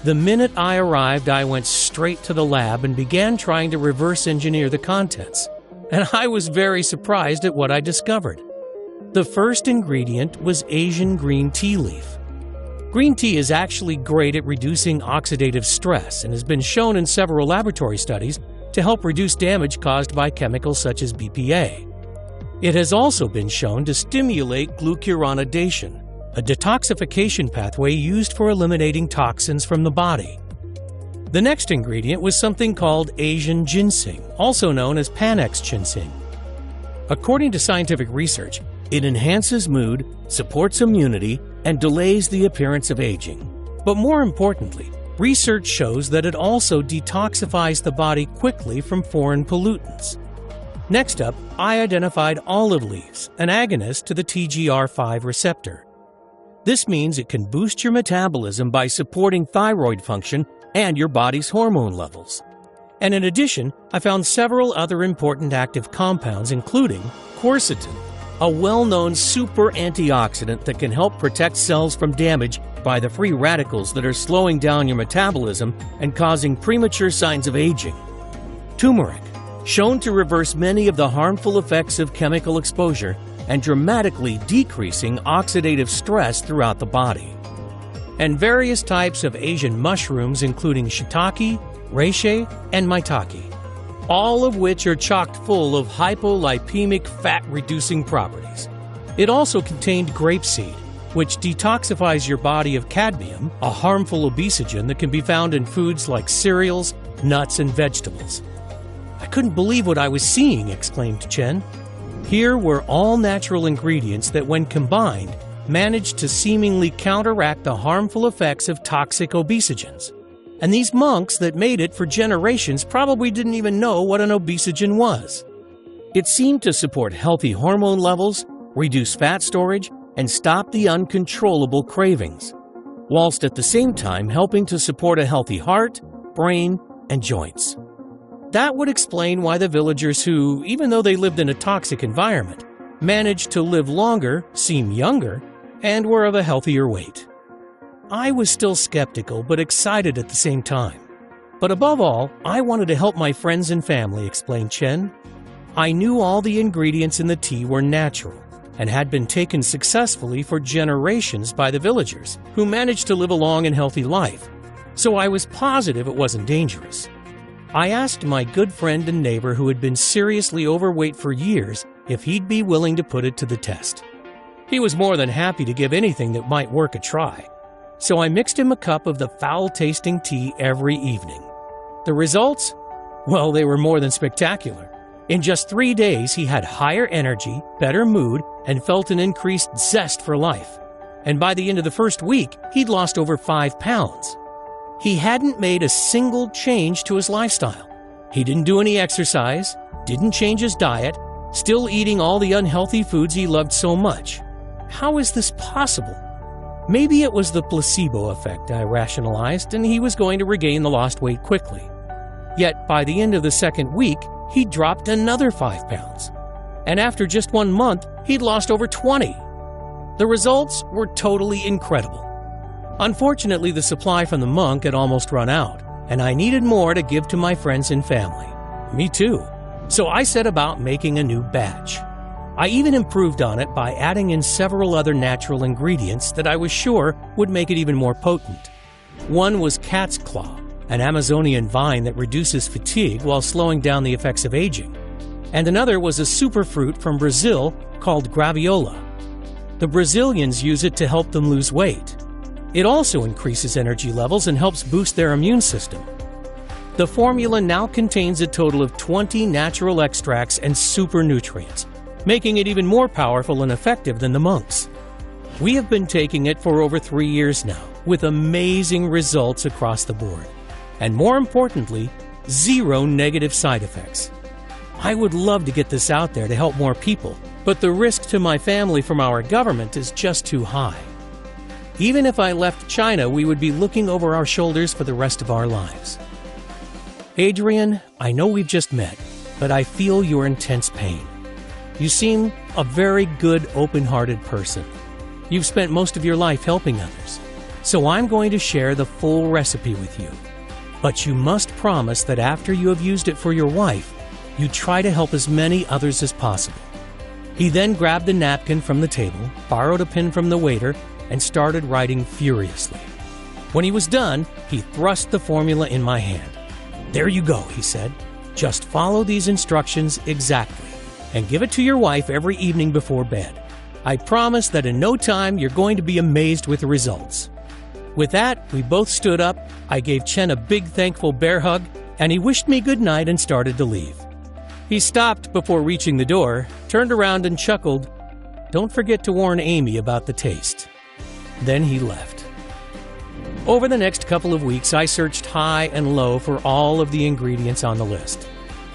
The minute I arrived, I went straight to the lab and began trying to reverse engineer the contents, and I was very surprised at what I discovered. The first ingredient was Asian green tea leaf. Green tea is actually great at reducing oxidative stress and has been shown in several laboratory studies to help reduce damage caused by chemicals such as BPA. It has also been shown to stimulate glucuronidation, a detoxification pathway used for eliminating toxins from the body. The next ingredient was something called Asian ginseng, also known as Panax ginseng. According to scientific research, it enhances mood, supports immunity, and delays the appearance of aging. But more importantly, research shows that it also detoxifies the body quickly from foreign pollutants. Next up, I identified olive leaves, an agonist to the TGR5 receptor. This means it can boost your metabolism by supporting thyroid function and your body's hormone levels. And in addition, I found several other important active compounds, including quercetin, a well-known super antioxidant that can help protect cells from damage by the free radicals that are slowing down your metabolism and causing premature signs of aging. Turmeric, shown to reverse many of the harmful effects of chemical exposure and dramatically decreasing oxidative stress throughout the body. And various types of Asian mushrooms, including shiitake, reishi, and maitake, all of which are chock full of hypolipemic fat-reducing properties. It also contained grapeseed, which detoxifies your body of cadmium, a harmful obesogen that can be found in foods like cereals, nuts, and vegetables. "I couldn't believe what I was seeing," exclaimed Chen. Here were all natural ingredients that, when combined, managed to seemingly counteract the harmful effects of toxic obesogens. And these monks that made it for generations probably didn't even know what an obesogen was. It seemed to support healthy hormone levels, reduce fat storage, and stop the uncontrollable cravings, whilst at the same time helping to support a healthy heart, brain, and joints. That would explain why the villagers who, even though they lived in a toxic environment, managed to live longer, seem younger, and were of a healthier weight. I was still skeptical but excited at the same time. But above all, I wanted to help my friends and family, explained Chen. I knew all the ingredients in the tea were natural and had been taken successfully for generations by the villagers, who managed to live a long and healthy life, so I was positive it wasn't dangerous. I asked my good friend and neighbor who had been seriously overweight for years if he'd be willing to put it to the test. He was more than happy to give anything that might work a try, so I mixed him a cup of the foul-tasting tea every evening. The results? Well, they were more than spectacular. In just 3 days, he had higher energy, better mood, and felt an increased zest for life. And by the end of the first week, he'd lost over 5 pounds. He hadn't made a single change to his lifestyle. He didn't do any exercise, didn't change his diet, still eating all the unhealthy foods he loved so much. How is this possible? Maybe it was the placebo effect, I rationalized, and he was going to regain the lost weight quickly. Yet by the end of the second week, he dropped another 5 pounds. And after just 1 month, he'd lost over 20. The results were totally incredible. Unfortunately, the supply from the monk had almost run out, and I needed more to give to my friends and family. Me too. So I set about making a new batch. I even improved on it by adding in several other natural ingredients that I was sure would make it even more potent. One was cat's claw, an Amazonian vine that reduces fatigue while slowing down the effects of aging. And another was a superfruit from Brazil called graviola. The Brazilians use it to help them lose weight. It also increases energy levels and helps boost their immune system. The formula now contains a total of 20 natural extracts and super nutrients, making it even more powerful and effective than the monks. We have been taking it for over 3 years now, with amazing results across the board. And more importantly, 0 negative side effects. I would love to get this out there to help more people, but the risk to my family from our government is just too high. Even if I left China, we would be looking over our shoulders for the rest of our lives. Adrian, I know we've just met, but I feel your intense pain. You seem a very good, open-hearted person. You've spent most of your life helping others, so I'm going to share the full recipe with you. But you must promise that after you have used it for your wife, you try to help as many others as possible. He then grabbed a napkin from the table, borrowed a pen from the waiter, and started writing furiously. When he was done, he thrust the formula in my hand. "There you go," he said. "Just follow these instructions exactly, and give it to your wife every evening before bed. I promise that in no time you're going to be amazed with the results." With that, we both stood up, I gave Chen a big thankful bear hug, and he wished me good night and started to leave. He stopped before reaching the door, turned around and chuckled, "Don't forget to warn Amy about the taste." Then he left. Over the next couple of weeks, I searched high and low for all of the ingredients on the list.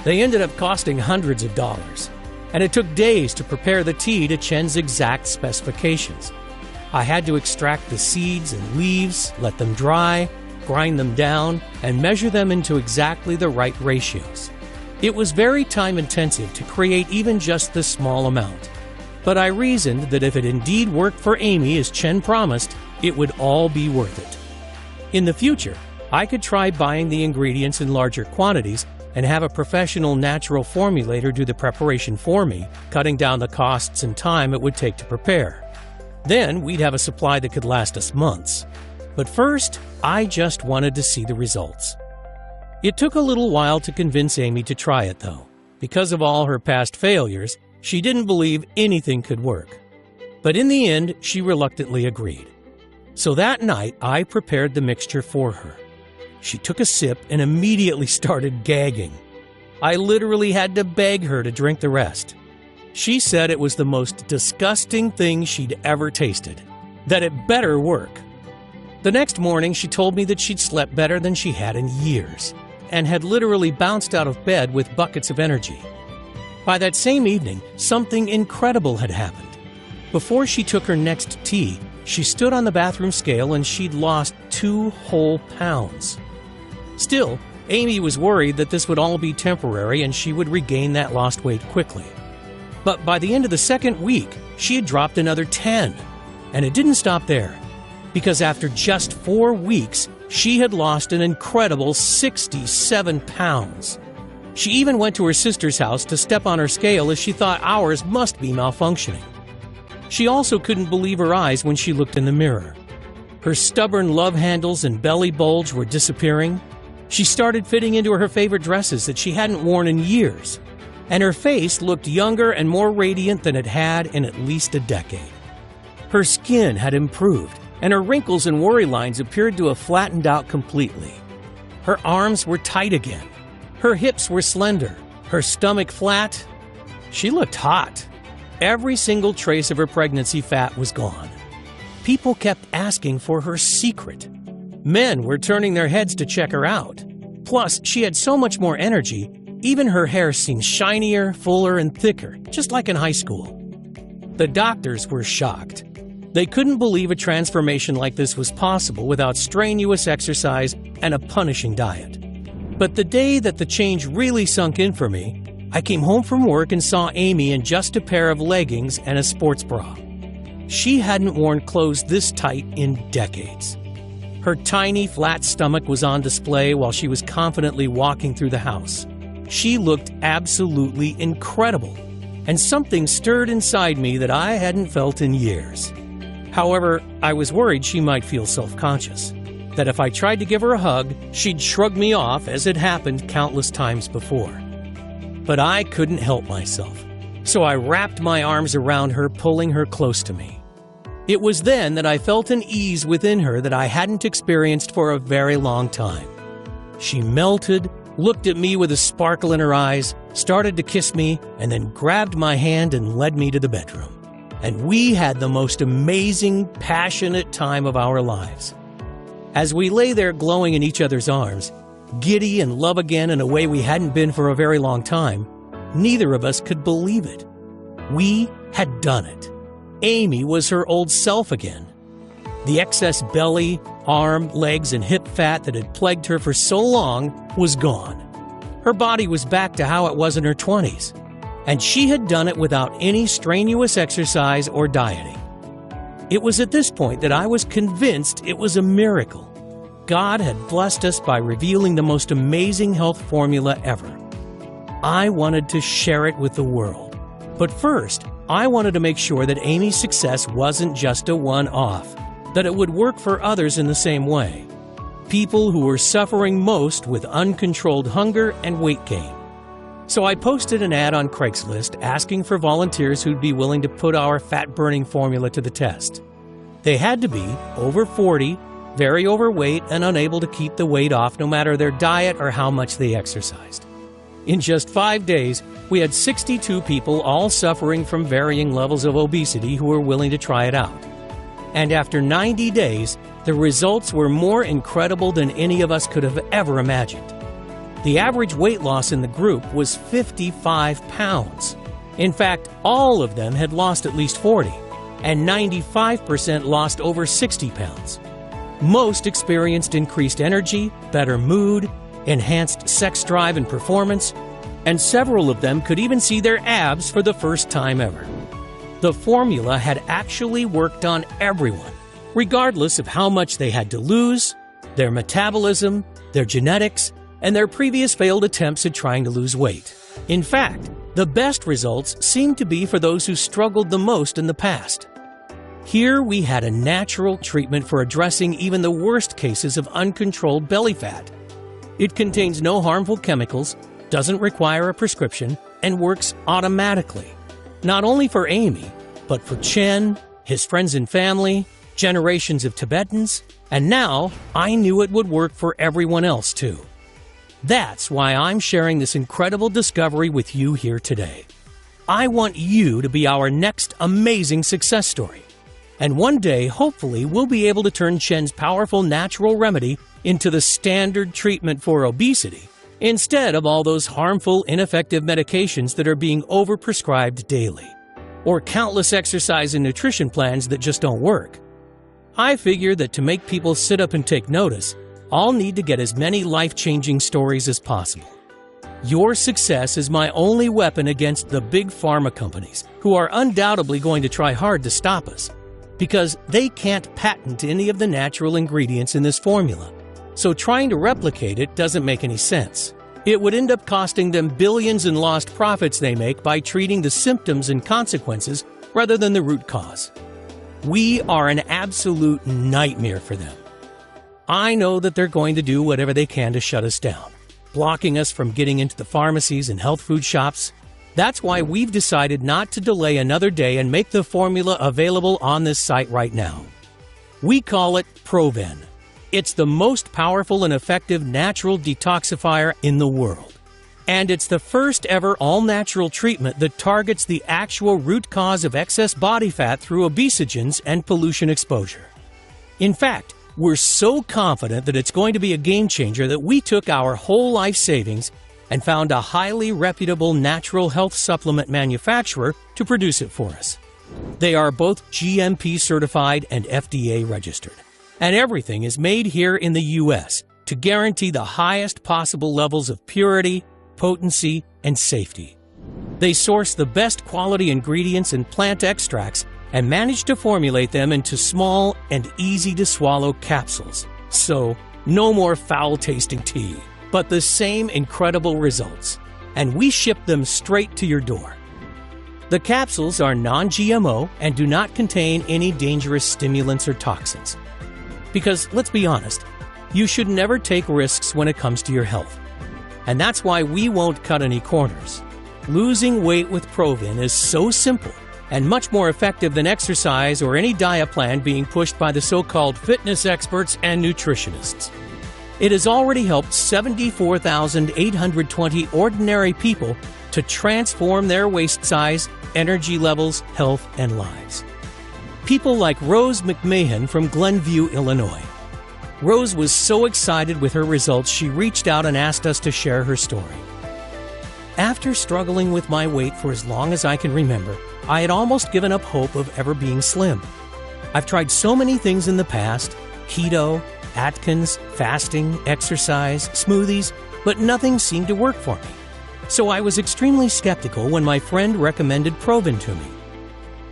They ended up costing hundreds of dollars, and it took days to prepare the tea to Chen's exact specifications. I had to extract the seeds and leaves, let them dry, grind them down, and measure them into exactly the right ratios. It was very time-intensive to create even just this small amount. But I reasoned that if it indeed worked for Amy as Chen promised, it would all be worth it. In the future, I could try buying the ingredients in larger quantities and have a professional natural formulator do the preparation for me, cutting down the costs and time it would take to prepare. Then we'd have a supply that could last us months. But first, I just wanted to see the results. It took a little while to convince Amy to try it, though. Because of all her past failures, she didn't believe anything could work. But in the end, she reluctantly agreed. So that night, I prepared the mixture for her. She took a sip and immediately started gagging. I literally had to beg her to drink the rest. She said it was the most disgusting thing she'd ever tasted, that it better work. The next morning, she told me that she'd slept better than she had in years, and had literally bounced out of bed with buckets of energy. By that same evening, something incredible had happened. Before she took her next tea, she stood on the bathroom scale and she'd lost 2 whole pounds. Still, Amy was worried that this would all be temporary and she would regain that lost weight quickly. But by the end of the second week, she had dropped another 10. And it didn't stop there, because after just 4 weeks, she had lost an incredible 67 pounds. She even went to her sister's house to step on her scale as she thought ours must be malfunctioning. She also couldn't believe her eyes when she looked in the mirror. Her stubborn love handles and belly bulge were disappearing. She started fitting into her favorite dresses that she hadn't worn in years. And her face looked younger and more radiant than it had in at least a decade. Her skin had improved, and her wrinkles and worry lines appeared to have flattened out completely. Her arms were tight again. Her hips were slender. Her stomach flat. She looked hot. Every single trace of her pregnancy fat was gone. People kept asking for her secret. Men were turning their heads to check her out. Plus, she had so much more energy, even her hair seemed shinier, fuller, and thicker, just like in high school. The doctors were shocked. They couldn't believe a transformation like this was possible without strenuous exercise and a punishing diet. But the day that the change really sunk in for me, I came home from work and saw Amy in just a pair of leggings and a sports bra. She hadn't worn clothes this tight in decades. Her tiny, flat stomach was on display while she was confidently walking through the house. She looked absolutely incredible, and something stirred inside me that I hadn't felt in years. However, I was worried she might feel self-conscious, that if I tried to give her a hug, she'd shrug me off as had happened countless times before. But I couldn't help myself, so I wrapped my arms around her, pulling her close to me. It was then that I felt an ease within her that I hadn't experienced for a very long time. She melted, looked at me with a sparkle in her eyes, started to kiss me, and then grabbed my hand and led me to the bedroom. And we had the most amazing, passionate time of our lives. As we lay there glowing in each other's arms, giddy and love again in a way we hadn't been for a very long time, neither of us could believe it. We had done it. Amy was her old self again. The excess belly, arm, legs, and hip fat that had plagued her for so long was gone. Her body was back to how it was in her 20s. And she had done it without any strenuous exercise or dieting. It was at this point that I was convinced it was a miracle. God had blessed us by revealing the most amazing health formula ever. I wanted to share it with the world. But first, I wanted to make sure that Amy's success wasn't just a one-off, that it would work for others in the same way. People who were suffering most with uncontrolled hunger and weight gain. So I posted an ad on Craigslist asking for volunteers who'd be willing to put our fat-burning formula to the test. They had to be over 40, very overweight, and unable to keep the weight off no matter their diet or how much they exercised. In just 5 days, we had 62 people all suffering from varying levels of obesity who were willing to try it out. And after 90 days, the results were more incredible than any of us could have ever imagined. The average weight loss in the group was 55 pounds. In fact, all of them had lost at least 40, and 95% lost over 60 pounds. Most experienced increased energy, better mood, enhanced sex drive and performance, and several of them could even see their abs for the first time ever. The formula had actually worked on everyone, regardless of how much they had to lose, their metabolism, their genetics, and their previous failed attempts at trying to lose weight. In fact, the best results seemed to be for those who struggled the most in the past. Here we had a natural treatment for addressing even the worst cases of uncontrolled belly fat. It contains no harmful chemicals, doesn't require a prescription, and works automatically. Not only for Amy, but for Chen, his friends and family, generations of Tibetans, and now I knew it would work for everyone else too. That's why I'm sharing this incredible discovery with you here today. I want you to be our next amazing success story. And one day, hopefully, we'll be able to turn Chen's powerful natural remedy into the standard treatment for obesity, instead of all those harmful, ineffective medications that are being overprescribed daily, or countless exercise and nutrition plans that just don't work. I figure that to make people sit up and take notice, I'll need to get as many life-changing stories as possible. Your success is my only weapon against the big pharma companies, who are undoubtedly going to try hard to stop us, because they can't patent any of the natural ingredients in this formula. So trying to replicate it doesn't make any sense. It would end up costing them billions in lost profits they make by treating the symptoms and consequences rather than the root cause. We are an absolute nightmare for them. I know that they're going to do whatever they can to shut us down, blocking us from getting into the pharmacies and health food shops. That's why we've decided not to delay another day and make the formula available on this site right now. We call it Proven. It's the most powerful and effective natural detoxifier in the world. And it's the first ever all-natural treatment that targets the actual root cause of excess body fat through obesogens and pollution exposure. In fact, we're so confident that it's going to be a game changer that we took our whole life savings and found a highly reputable natural health supplement manufacturer to produce it for us. They are both GMP certified and FDA registered. And everything is made here in the U.S. to guarantee the highest possible levels of purity, potency, and safety. They source the best quality ingredients and plant extracts and manage to formulate them into small and easy-to-swallow capsules. So, no more foul-tasting tea, but the same incredible results. And we ship them straight to your door. The capsules are non-GMO and do not contain any dangerous stimulants or toxins. Because, let's be honest, you should never take risks when it comes to your health. And that's why we won't cut any corners. Losing weight with Proven is so simple and much more effective than exercise or any diet plan being pushed by the so-called fitness experts and nutritionists. It has already helped 74,820 ordinary people to transform their waist size, energy levels, health, and lives. People like Rose McMahon from Glenview, Illinois. Rose was so excited with her results, she reached out and asked us to share her story. After struggling with my weight for as long as I can remember, I had almost given up hope of ever being slim. I've tried so many things in the past: keto, Atkins, fasting, exercise, smoothies, but nothing seemed to work for me. So I was extremely skeptical when my friend recommended Proven to me.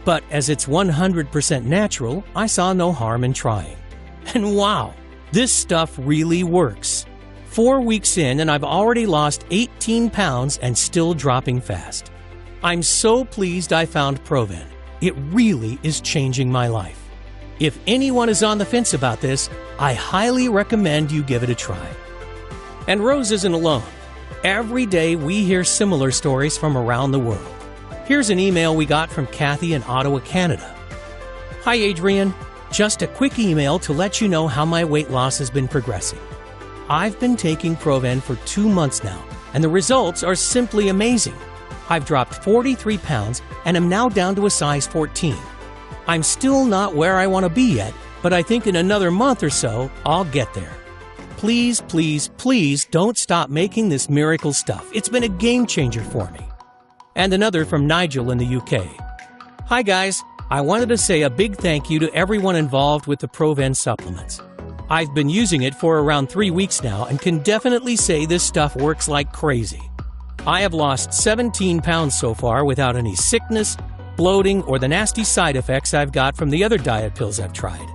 But as it's 100% natural, I saw no harm in trying. And wow, this stuff really works. 4 weeks in and I've already lost 18 pounds and still dropping fast. I'm so pleased I found Proven. It really is changing my life. If anyone is on the fence about this, I highly recommend you give it a try. And Rose isn't alone. Every day we hear similar stories from around the world. Here's an email we got from Kathy in Ottawa, Canada. Hi Adrian, just a quick email to let you know how my weight loss has been progressing. I've been taking Proven for 2 months now, and the results are simply amazing. I've dropped 43 pounds and am now down to a size 14. I'm still not where I want to be yet, but I think in another month or so, I'll get there. Please, please, please don't stop making this miracle stuff. It's been a game changer for me. And another from Nigel in the UK. Hi guys, I wanted to say a big thank you to everyone involved with the Proven supplements. I've been using it for around 3 weeks now and can definitely say this stuff works like crazy. I have lost 17 pounds so far without any sickness, bloating, or the nasty side effects I've got from the other diet pills I've tried.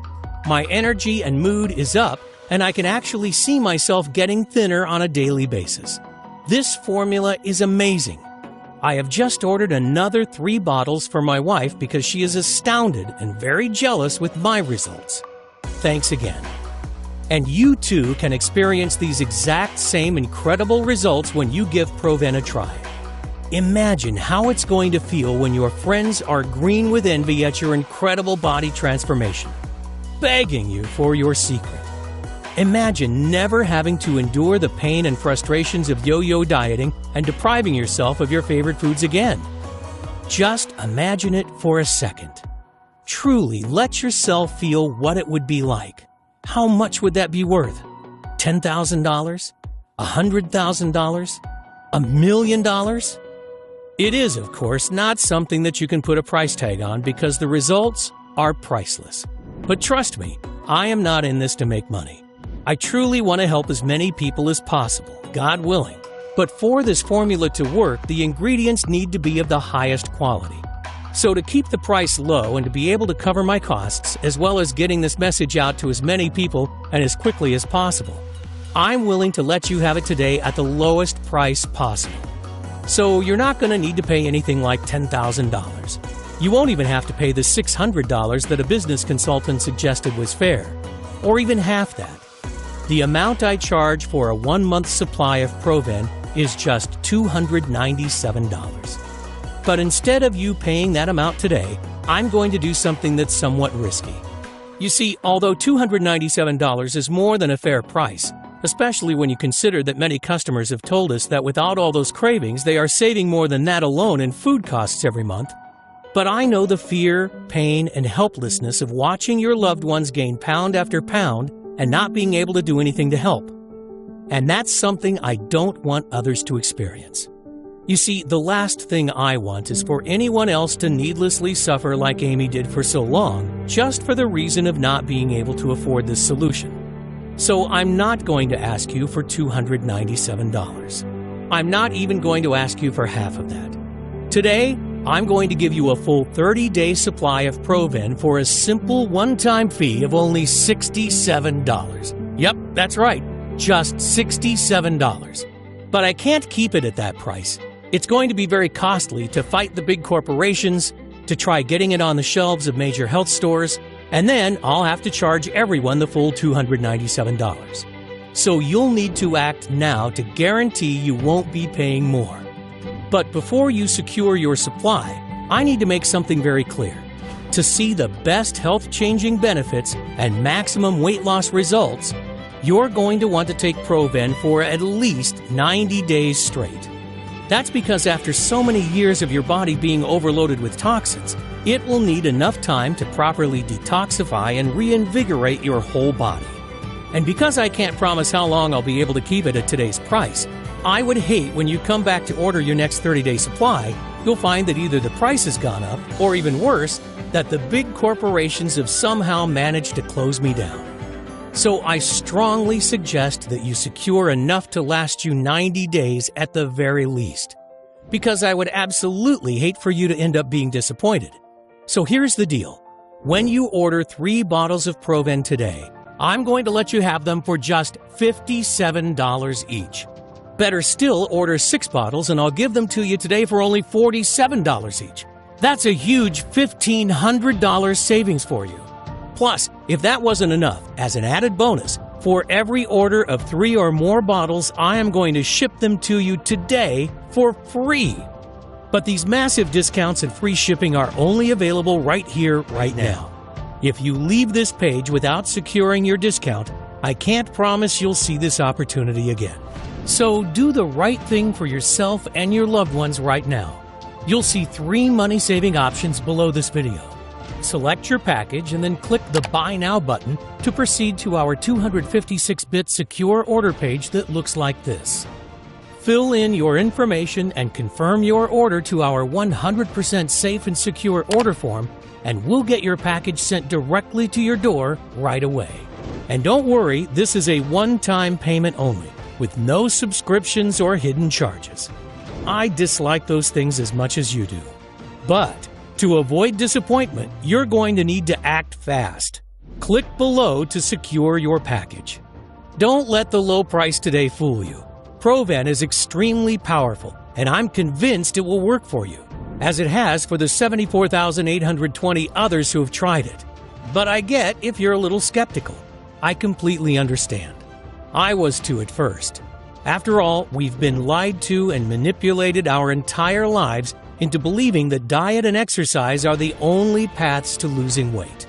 My energy and mood is up, and I can actually see myself getting thinner on a daily basis. This formula is amazing. I have just ordered another 3 bottles for my wife because she is astounded and very jealous with my results. Thanks again. And you too can experience these exact same incredible results when you give Proven a try. Imagine how it's going to feel when your friends are green with envy at your incredible body transformation, begging you for your secret. Imagine never having to endure the pain and frustrations of yo-yo dieting and depriving yourself of your favorite foods again. Just imagine it for a second. Truly let yourself feel what it would be like. How much would that be worth? $10,000? $100,000? $1 million? It is, of course, not something that you can put a price tag on because the results are priceless. But trust me, I am not in this to make money. I truly want to help as many people as possible, God willing. But for this formula to work, the ingredients need to be of the highest quality. So to keep the price low and to be able to cover my costs, as well as getting this message out to as many people and as quickly as possible, I'm willing to let you have it today at the lowest price possible. So you're not going to need to pay anything like $10,000. You won't even have to pay the $600 that a business consultant suggested was fair, or even half that. The amount I charge for a 1-month supply of Proven is just $297. But instead of you paying that amount today, I'm going to do something that's somewhat risky. You see, although $297 is more than a fair price, especially when you consider that many customers have told us that without all those cravings, they are saving more than that alone in food costs every month. But I know the fear, pain, and helplessness of watching your loved ones gain pound after pound and not being able to do anything to help. And that's something I don't want others to experience. You see, the last thing I want is for anyone else to needlessly suffer like Amy did for so long, just for the reason of not being able to afford this solution. So I'm not going to ask you for $297. I'm not even going to ask you for half of that. Today, I'm going to give you a full 30-day supply of Proven for a simple one-time fee of only $67. Yep, that's right, just $67. But I can't keep it at that price. It's going to be very costly to fight the big corporations, to try getting it on the shelves of major health stores, and then I'll have to charge everyone the full $297. So you'll need to act now to guarantee you won't be paying more. But before you secure your supply, I need to make something very clear. To see the best health-changing benefits and maximum weight loss results, you're going to want to take Proven for at least 90 days straight. That's because after so many years of your body being overloaded with toxins, it will need enough time to properly detoxify and reinvigorate your whole body. And because I can't promise how long I'll be able to keep it at today's price, I would hate when you come back to order your next 30-day supply, you'll find that either the price has gone up, or even worse, that the big corporations have somehow managed to close me down. So I strongly suggest that you secure enough to last you 90 days at the very least, because I would absolutely hate for you to end up being disappointed. So here's the deal. When you order 3 bottles of Proven today, I'm going to let you have them for just $57 each. Better still, order 6 bottles and I'll give them to you today for only $47 each. That's a huge $1,500 savings for you. Plus, if that wasn't enough, as an added bonus, for every order of 3 or more bottles, I am going to ship them to you today for free. But these massive discounts and free shipping are only available right here, right now. If you leave this page without securing your discount, I can't promise you'll see this opportunity again. So do the right thing for yourself and your loved ones right now. You'll see 3 money-saving options below this video. Select your package and then click the Buy Now button to proceed to our 256-bit secure order page that looks like this. Fill in your information and confirm your order to our 100% safe and secure order form, and we'll get your package sent directly to your door right away. And don't worry, this is a one-time payment only, with no subscriptions or hidden charges. I dislike those things as much as you do. But to avoid disappointment, you're going to need to act fast. Click below to secure your package. Don't let the low price today fool you. Proven is extremely powerful, and I'm convinced it will work for you, as it has for the 74,820 others who have tried it. But I get if you're a little skeptical. I completely understand. I was too at first. After all, we've been lied to and manipulated our entire lives into believing that diet and exercise are the only paths to losing weight.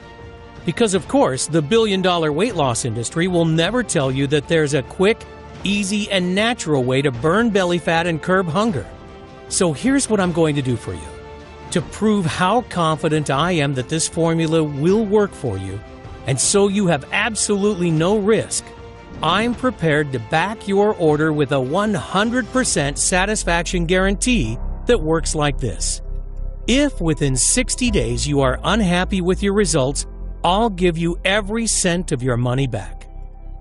Because of course, the billion-dollar weight loss industry will never tell you that there's a quick, easy, and natural way to burn belly fat and curb hunger. So here's what I'm going to do for you. To prove how confident I am that this formula will work for you, and so you have absolutely no risk, I'm prepared to back your order with a 100% satisfaction guarantee that works like this. If within 60 days you are unhappy with your results, I'll give you every cent of your money back.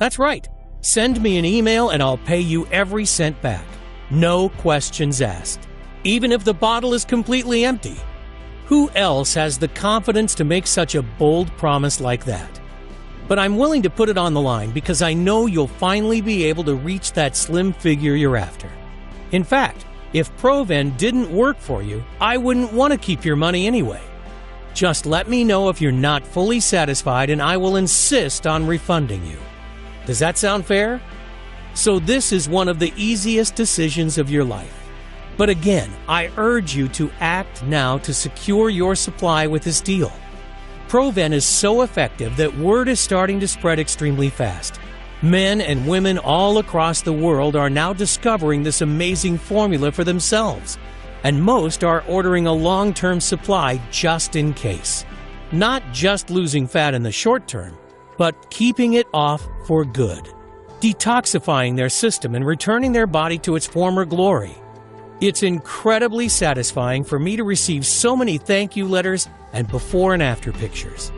That's right. Send me an email and I'll pay you every cent back. No questions asked. Even if the bottle is completely empty. Who else has the confidence to make such a bold promise like that? But I'm willing to put it on the line because I know you'll finally be able to reach that slim figure you're after. In fact, if Proven didn't work for you, I wouldn't want to keep your money anyway. Just let me know if you're not fully satisfied and I will insist on refunding you. Does that sound fair? So this is one of the easiest decisions of your life. But again, I urge you to act now to secure your supply with this deal. Proven is so effective that word is starting to spread extremely fast. Men and women all across the world are now discovering this amazing formula for themselves, and most are ordering a long-term supply just in case. Not just losing fat in the short term, but keeping it off for good, detoxifying their system and returning their body to its former glory. It's incredibly satisfying for me to receive so many thank you letters and before and after pictures.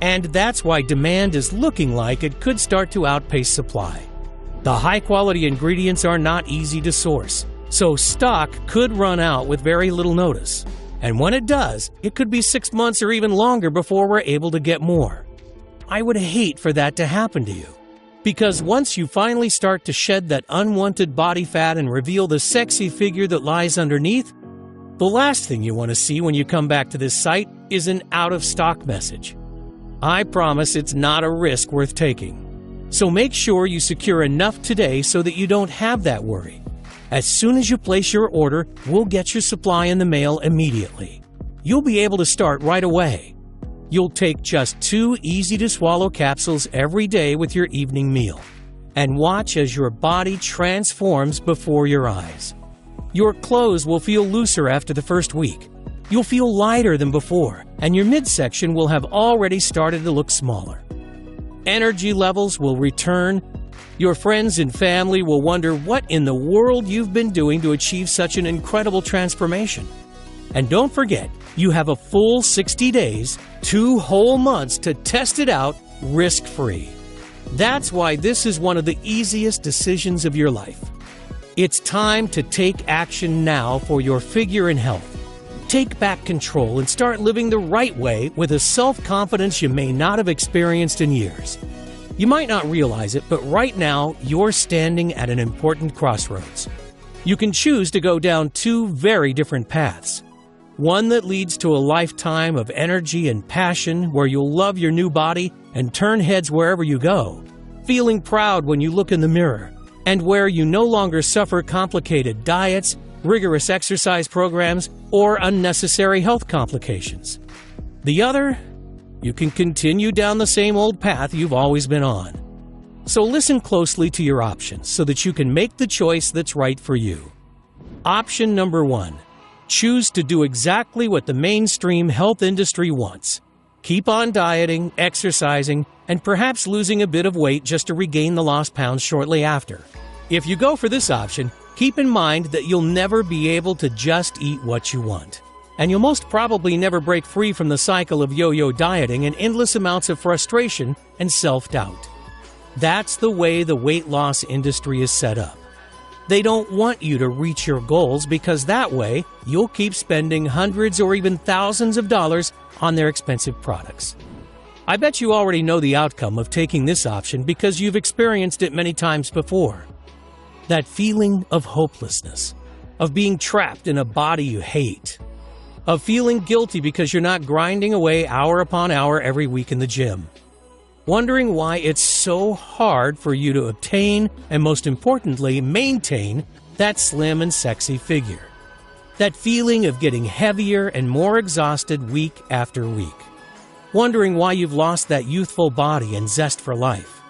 And that's why demand is looking like it could start to outpace supply. The high-quality ingredients are not easy to source, so stock could run out with very little notice. And when it does, it could be 6 months or even longer before we're able to get more. I would hate for that to happen to you. Because once you finally start to shed that unwanted body fat and reveal the sexy figure that lies underneath, the last thing you want to see when you come back to this site is an out-of-stock message. I promise it's not a risk worth taking. So make sure you secure enough today so that you don't have that worry. As soon as you place your order, we'll get your supply in the mail immediately. You'll be able to start right away. You'll take just 2 easy-to-swallow capsules every day with your evening meal, and watch as your body transforms before your eyes. Your clothes will feel looser after the first week. You'll feel lighter than before, and your midsection will have already started to look smaller. Energy levels will return. Your friends and family will wonder what in the world you've been doing to achieve such an incredible transformation. And don't forget, you have a full 60 days, 2 whole months to test it out risk-free. That's why this is one of the easiest decisions of your life. It's time to take action now for your figure and health. Take back control and start living the right way with a self-confidence you may not have experienced in years. You might not realize it, but right now you're standing at an important crossroads. You can choose to go down 2 very different paths. One that leads to a lifetime of energy and passion where you'll love your new body and turn heads wherever you go, feeling proud when you look in the mirror, and where you no longer suffer complicated diets, rigorous exercise programs, or unnecessary health complications. The other, you can continue down the same old path you've always been on. So listen closely to your options so that you can make the choice that's right for you. Option number 1. Choose to do exactly what the mainstream health industry wants. Keep on dieting, exercising, and perhaps losing a bit of weight just to regain the lost pounds shortly after. If you go for this option, keep in mind that you'll never be able to just eat what you want. And you'll most probably never break free from the cycle of yo-yo dieting and endless amounts of frustration and self-doubt. That's the way the weight loss industry is set up. They don't want you to reach your goals because that way you'll keep spending hundreds or even thousands of dollars on their expensive products. I bet you already know the outcome of taking this option because you've experienced it many times before. That feeling of hopelessness, of being trapped in a body you hate, of feeling guilty because you're not grinding away hour upon hour every week in the gym. Wondering why it's so hard for you to obtain and, most importantly, maintain that slim and sexy figure. That feeling of getting heavier and more exhausted week after week. Wondering why you've lost that youthful body and zest for life.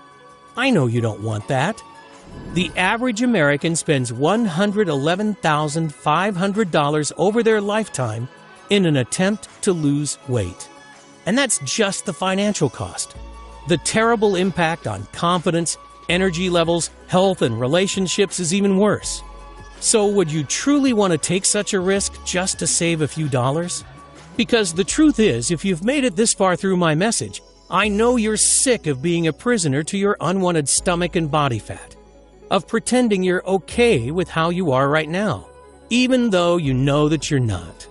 I know you don't want that. The average American spends $111,500 over their lifetime in an attempt to lose weight. And that's just the financial cost. The terrible impact on confidence, energy levels, health, and relationships is even worse. So would you truly want to take such a risk just to save a few dollars? Because the truth is, if you've made it this far through my message, I know you're sick of being a prisoner to your unwanted stomach and body fat, of pretending you're okay with how you are right now, even though you know that you're not.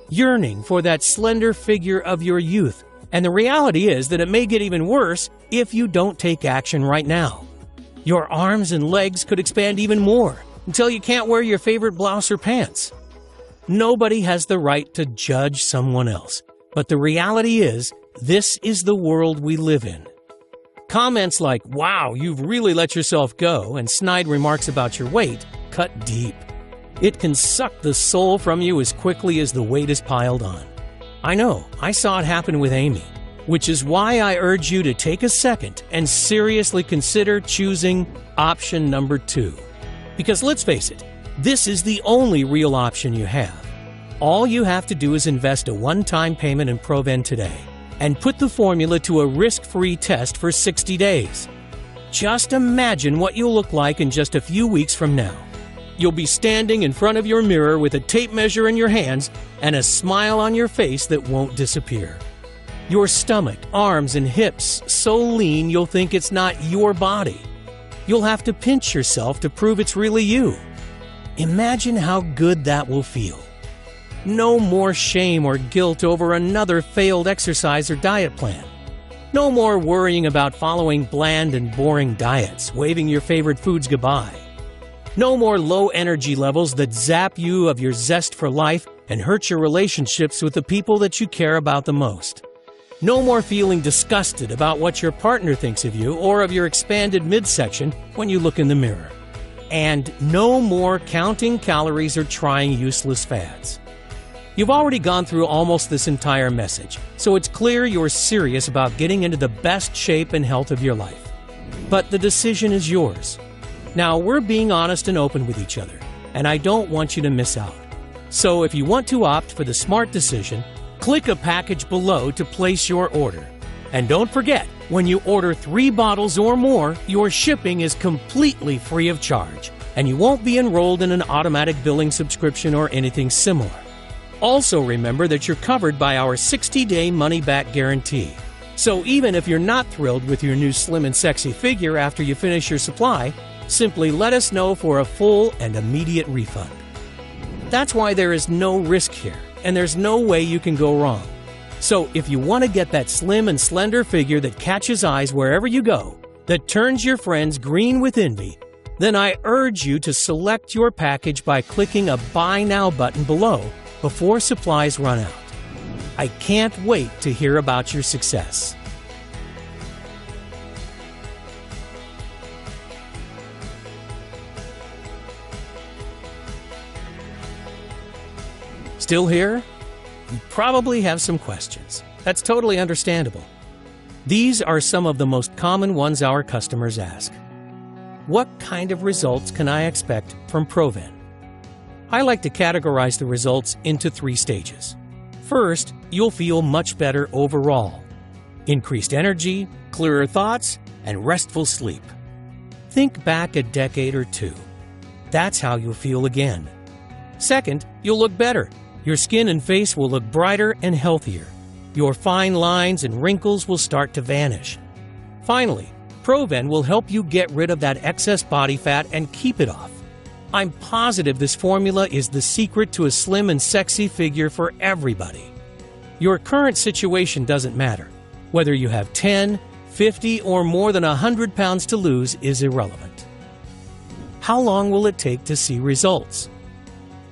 Yearning for that slender figure of your youth, and the reality is that it may get even worse if you don't take action right now. Your arms and legs could expand even more until you can't wear your favorite blouse or pants. Nobody has the right to judge someone else, but the reality is, this is the world we live in. Comments like, "Wow, you've really let yourself go," and snide remarks about your weight cut deep. It can suck the soul from you as quickly as the weight is piled on. I know, I saw it happen with Amy, which is why I urge you to take a second and seriously consider choosing option number 2. Because let's face it, this is the only real option you have. All you have to do is invest a one-time payment in Proven today and put the formula to a risk-free test for 60 days. Just imagine what you'll look like in just a few weeks from now. You'll be standing in front of your mirror with a tape measure in your hands and a smile on your face that won't disappear. Your stomach, arms, and hips so lean you'll think it's not your body. You'll have to pinch yourself to prove it's really you. Imagine how good that will feel. No more shame or guilt over another failed exercise or diet plan. No more worrying about following bland and boring diets, waving your favorite foods goodbye. No more low energy levels that zap you of your zest for life and hurt your relationships with the people that you care about the most. No more feeling disgusted about what your partner thinks of you or of your expanded midsection when you look in the mirror. And no more counting calories or trying useless fads. You've already gone through almost this entire message, so it's clear you're serious about getting into the best shape and health of your life. But the decision is yours. Now, we're being honest and open with each other, and I don't want you to miss out. So if you want to opt for the smart decision, click a package below to place your order. And don't forget, when you order 3 bottles or more, your shipping is completely free of charge, and you won't be enrolled in an automatic billing subscription or anything similar. Also remember that you're covered by our 60-day money-back guarantee. So even if you're not thrilled with your new slim and sexy figure after you finish your supply, simply let us know for a full and immediate refund. That's why there is no risk here, and there's no way you can go wrong. So if you want to get that slim and slender figure that catches eyes wherever you go, that turns your friends green with envy, then I urge you to select your package by clicking a Buy Now button below before supplies run out. I can't wait to hear about your success. Still here? You probably have some questions. That's totally understandable. These are some of the most common ones our customers ask. What kind of results can I expect from Proven? I like to categorize the results into 3 stages. First, you'll feel much better overall. Increased energy, clearer thoughts, and restful sleep. Think back a decade or 2. That's how you'll feel again. Second, you'll look better. Your skin and face will look brighter and healthier. Your fine lines and wrinkles will start to vanish. Finally, Proven will help you get rid of that excess body fat and keep it off. I'm positive this formula is the secret to a slim and sexy figure for everybody. Your current situation doesn't matter. Whether you have 10, 50, or more than 100 pounds to lose is irrelevant. How long will it take to see results?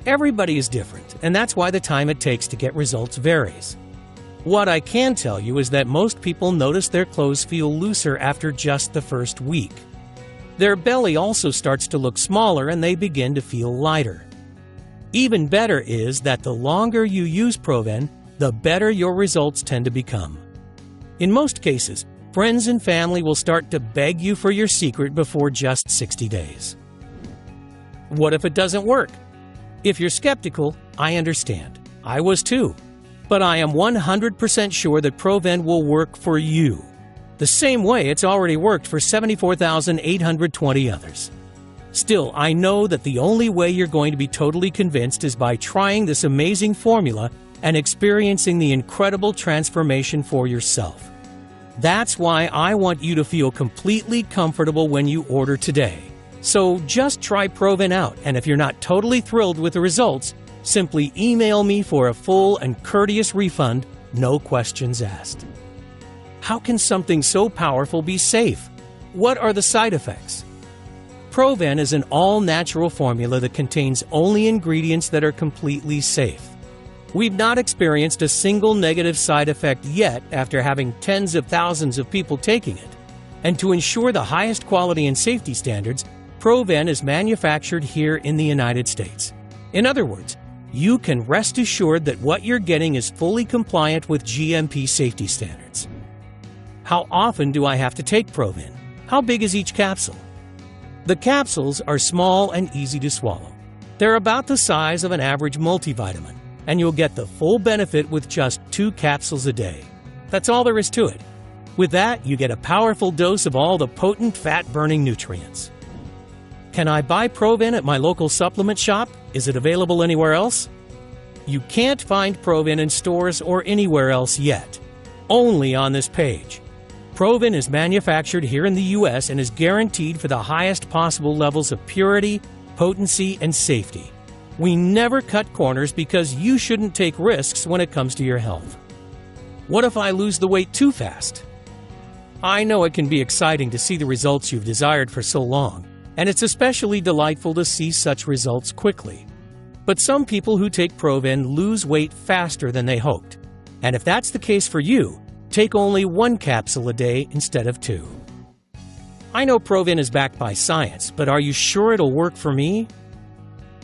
Everybody is different, and that's why the time it takes to get results varies. What I can tell you is that most people notice their clothes feel looser after just the first week. Their belly also starts to look smaller and they begin to feel lighter. Even better is that the longer you use Proven, the better your results tend to become. In most cases, friends and family will start to beg you for your secret before just 60 days. What if it doesn't work? If you're skeptical, I understand. I was too. But I am 100% sure that Proven will work for you, the same way it's already worked for 74,820 others. Still, I know that the only way you're going to be totally convinced is by trying this amazing formula and experiencing the incredible transformation for yourself. That's why I want you to feel completely comfortable when you order today. So just try Proven out, and if you're not totally thrilled with the results, simply email me for a full and courteous refund, no questions asked. How can something so powerful be safe? What are the side effects? Proven is an all-natural formula that contains only ingredients that are completely safe. We've not experienced a single negative side effect yet after having tens of thousands of people taking it. And to ensure the highest quality and safety standards, Proven is manufactured here in the United States. In other words, you can rest assured that what you're getting is fully compliant with GMP safety standards. How often do I have to take Proven? How big is each capsule? The capsules are small and easy to swallow. They're about the size of an average multivitamin, and you'll get the full benefit with just 2 capsules a day. That's all there is to it. With that, you get a powerful dose of all the potent fat-burning nutrients. Can I buy Proven at my local supplement shop? Is it available anywhere else? You can't find Proven in stores or anywhere else yet. Only on this page. Proven is manufactured here in the U.S. and is guaranteed for the highest possible levels of purity, potency, and safety. We never cut corners because you shouldn't take risks when it comes to your health. What if I lose the weight too fast? I know it can be exciting to see the results you've desired for so long, and it's especially delightful to see such results quickly. But some people who take Proven lose weight faster than they hoped. And if that's the case for you, take only 1 capsule a day instead of 2. I know Proven is backed by science, but are you sure it'll work for me?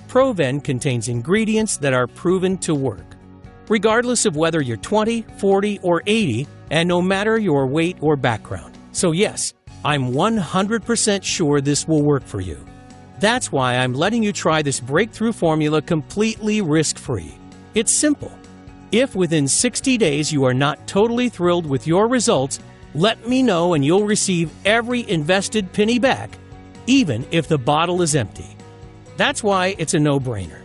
Proven contains ingredients that are proven to work, regardless of whether you're 20, 40, or 80, and no matter your weight or background. So yes, I'm 100% sure this will work for you. That's why I'm letting you try this breakthrough formula completely risk-free. It's simple. If within 60 days you are not totally thrilled with your results, let me know and you'll receive every invested penny back, even if the bottle is empty. That's why it's a no-brainer.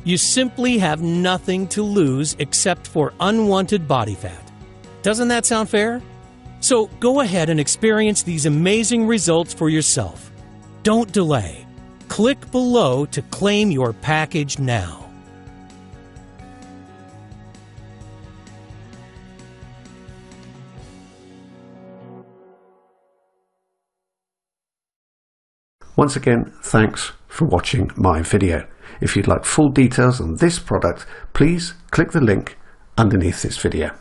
You simply have nothing to lose except for unwanted body fat. Doesn't that sound fair? So go ahead and experience these amazing results for yourself. Don't delay. Click below to claim your package now. Once again, thanks for watching my video. If you'd like full details on this product, please click the link underneath this video.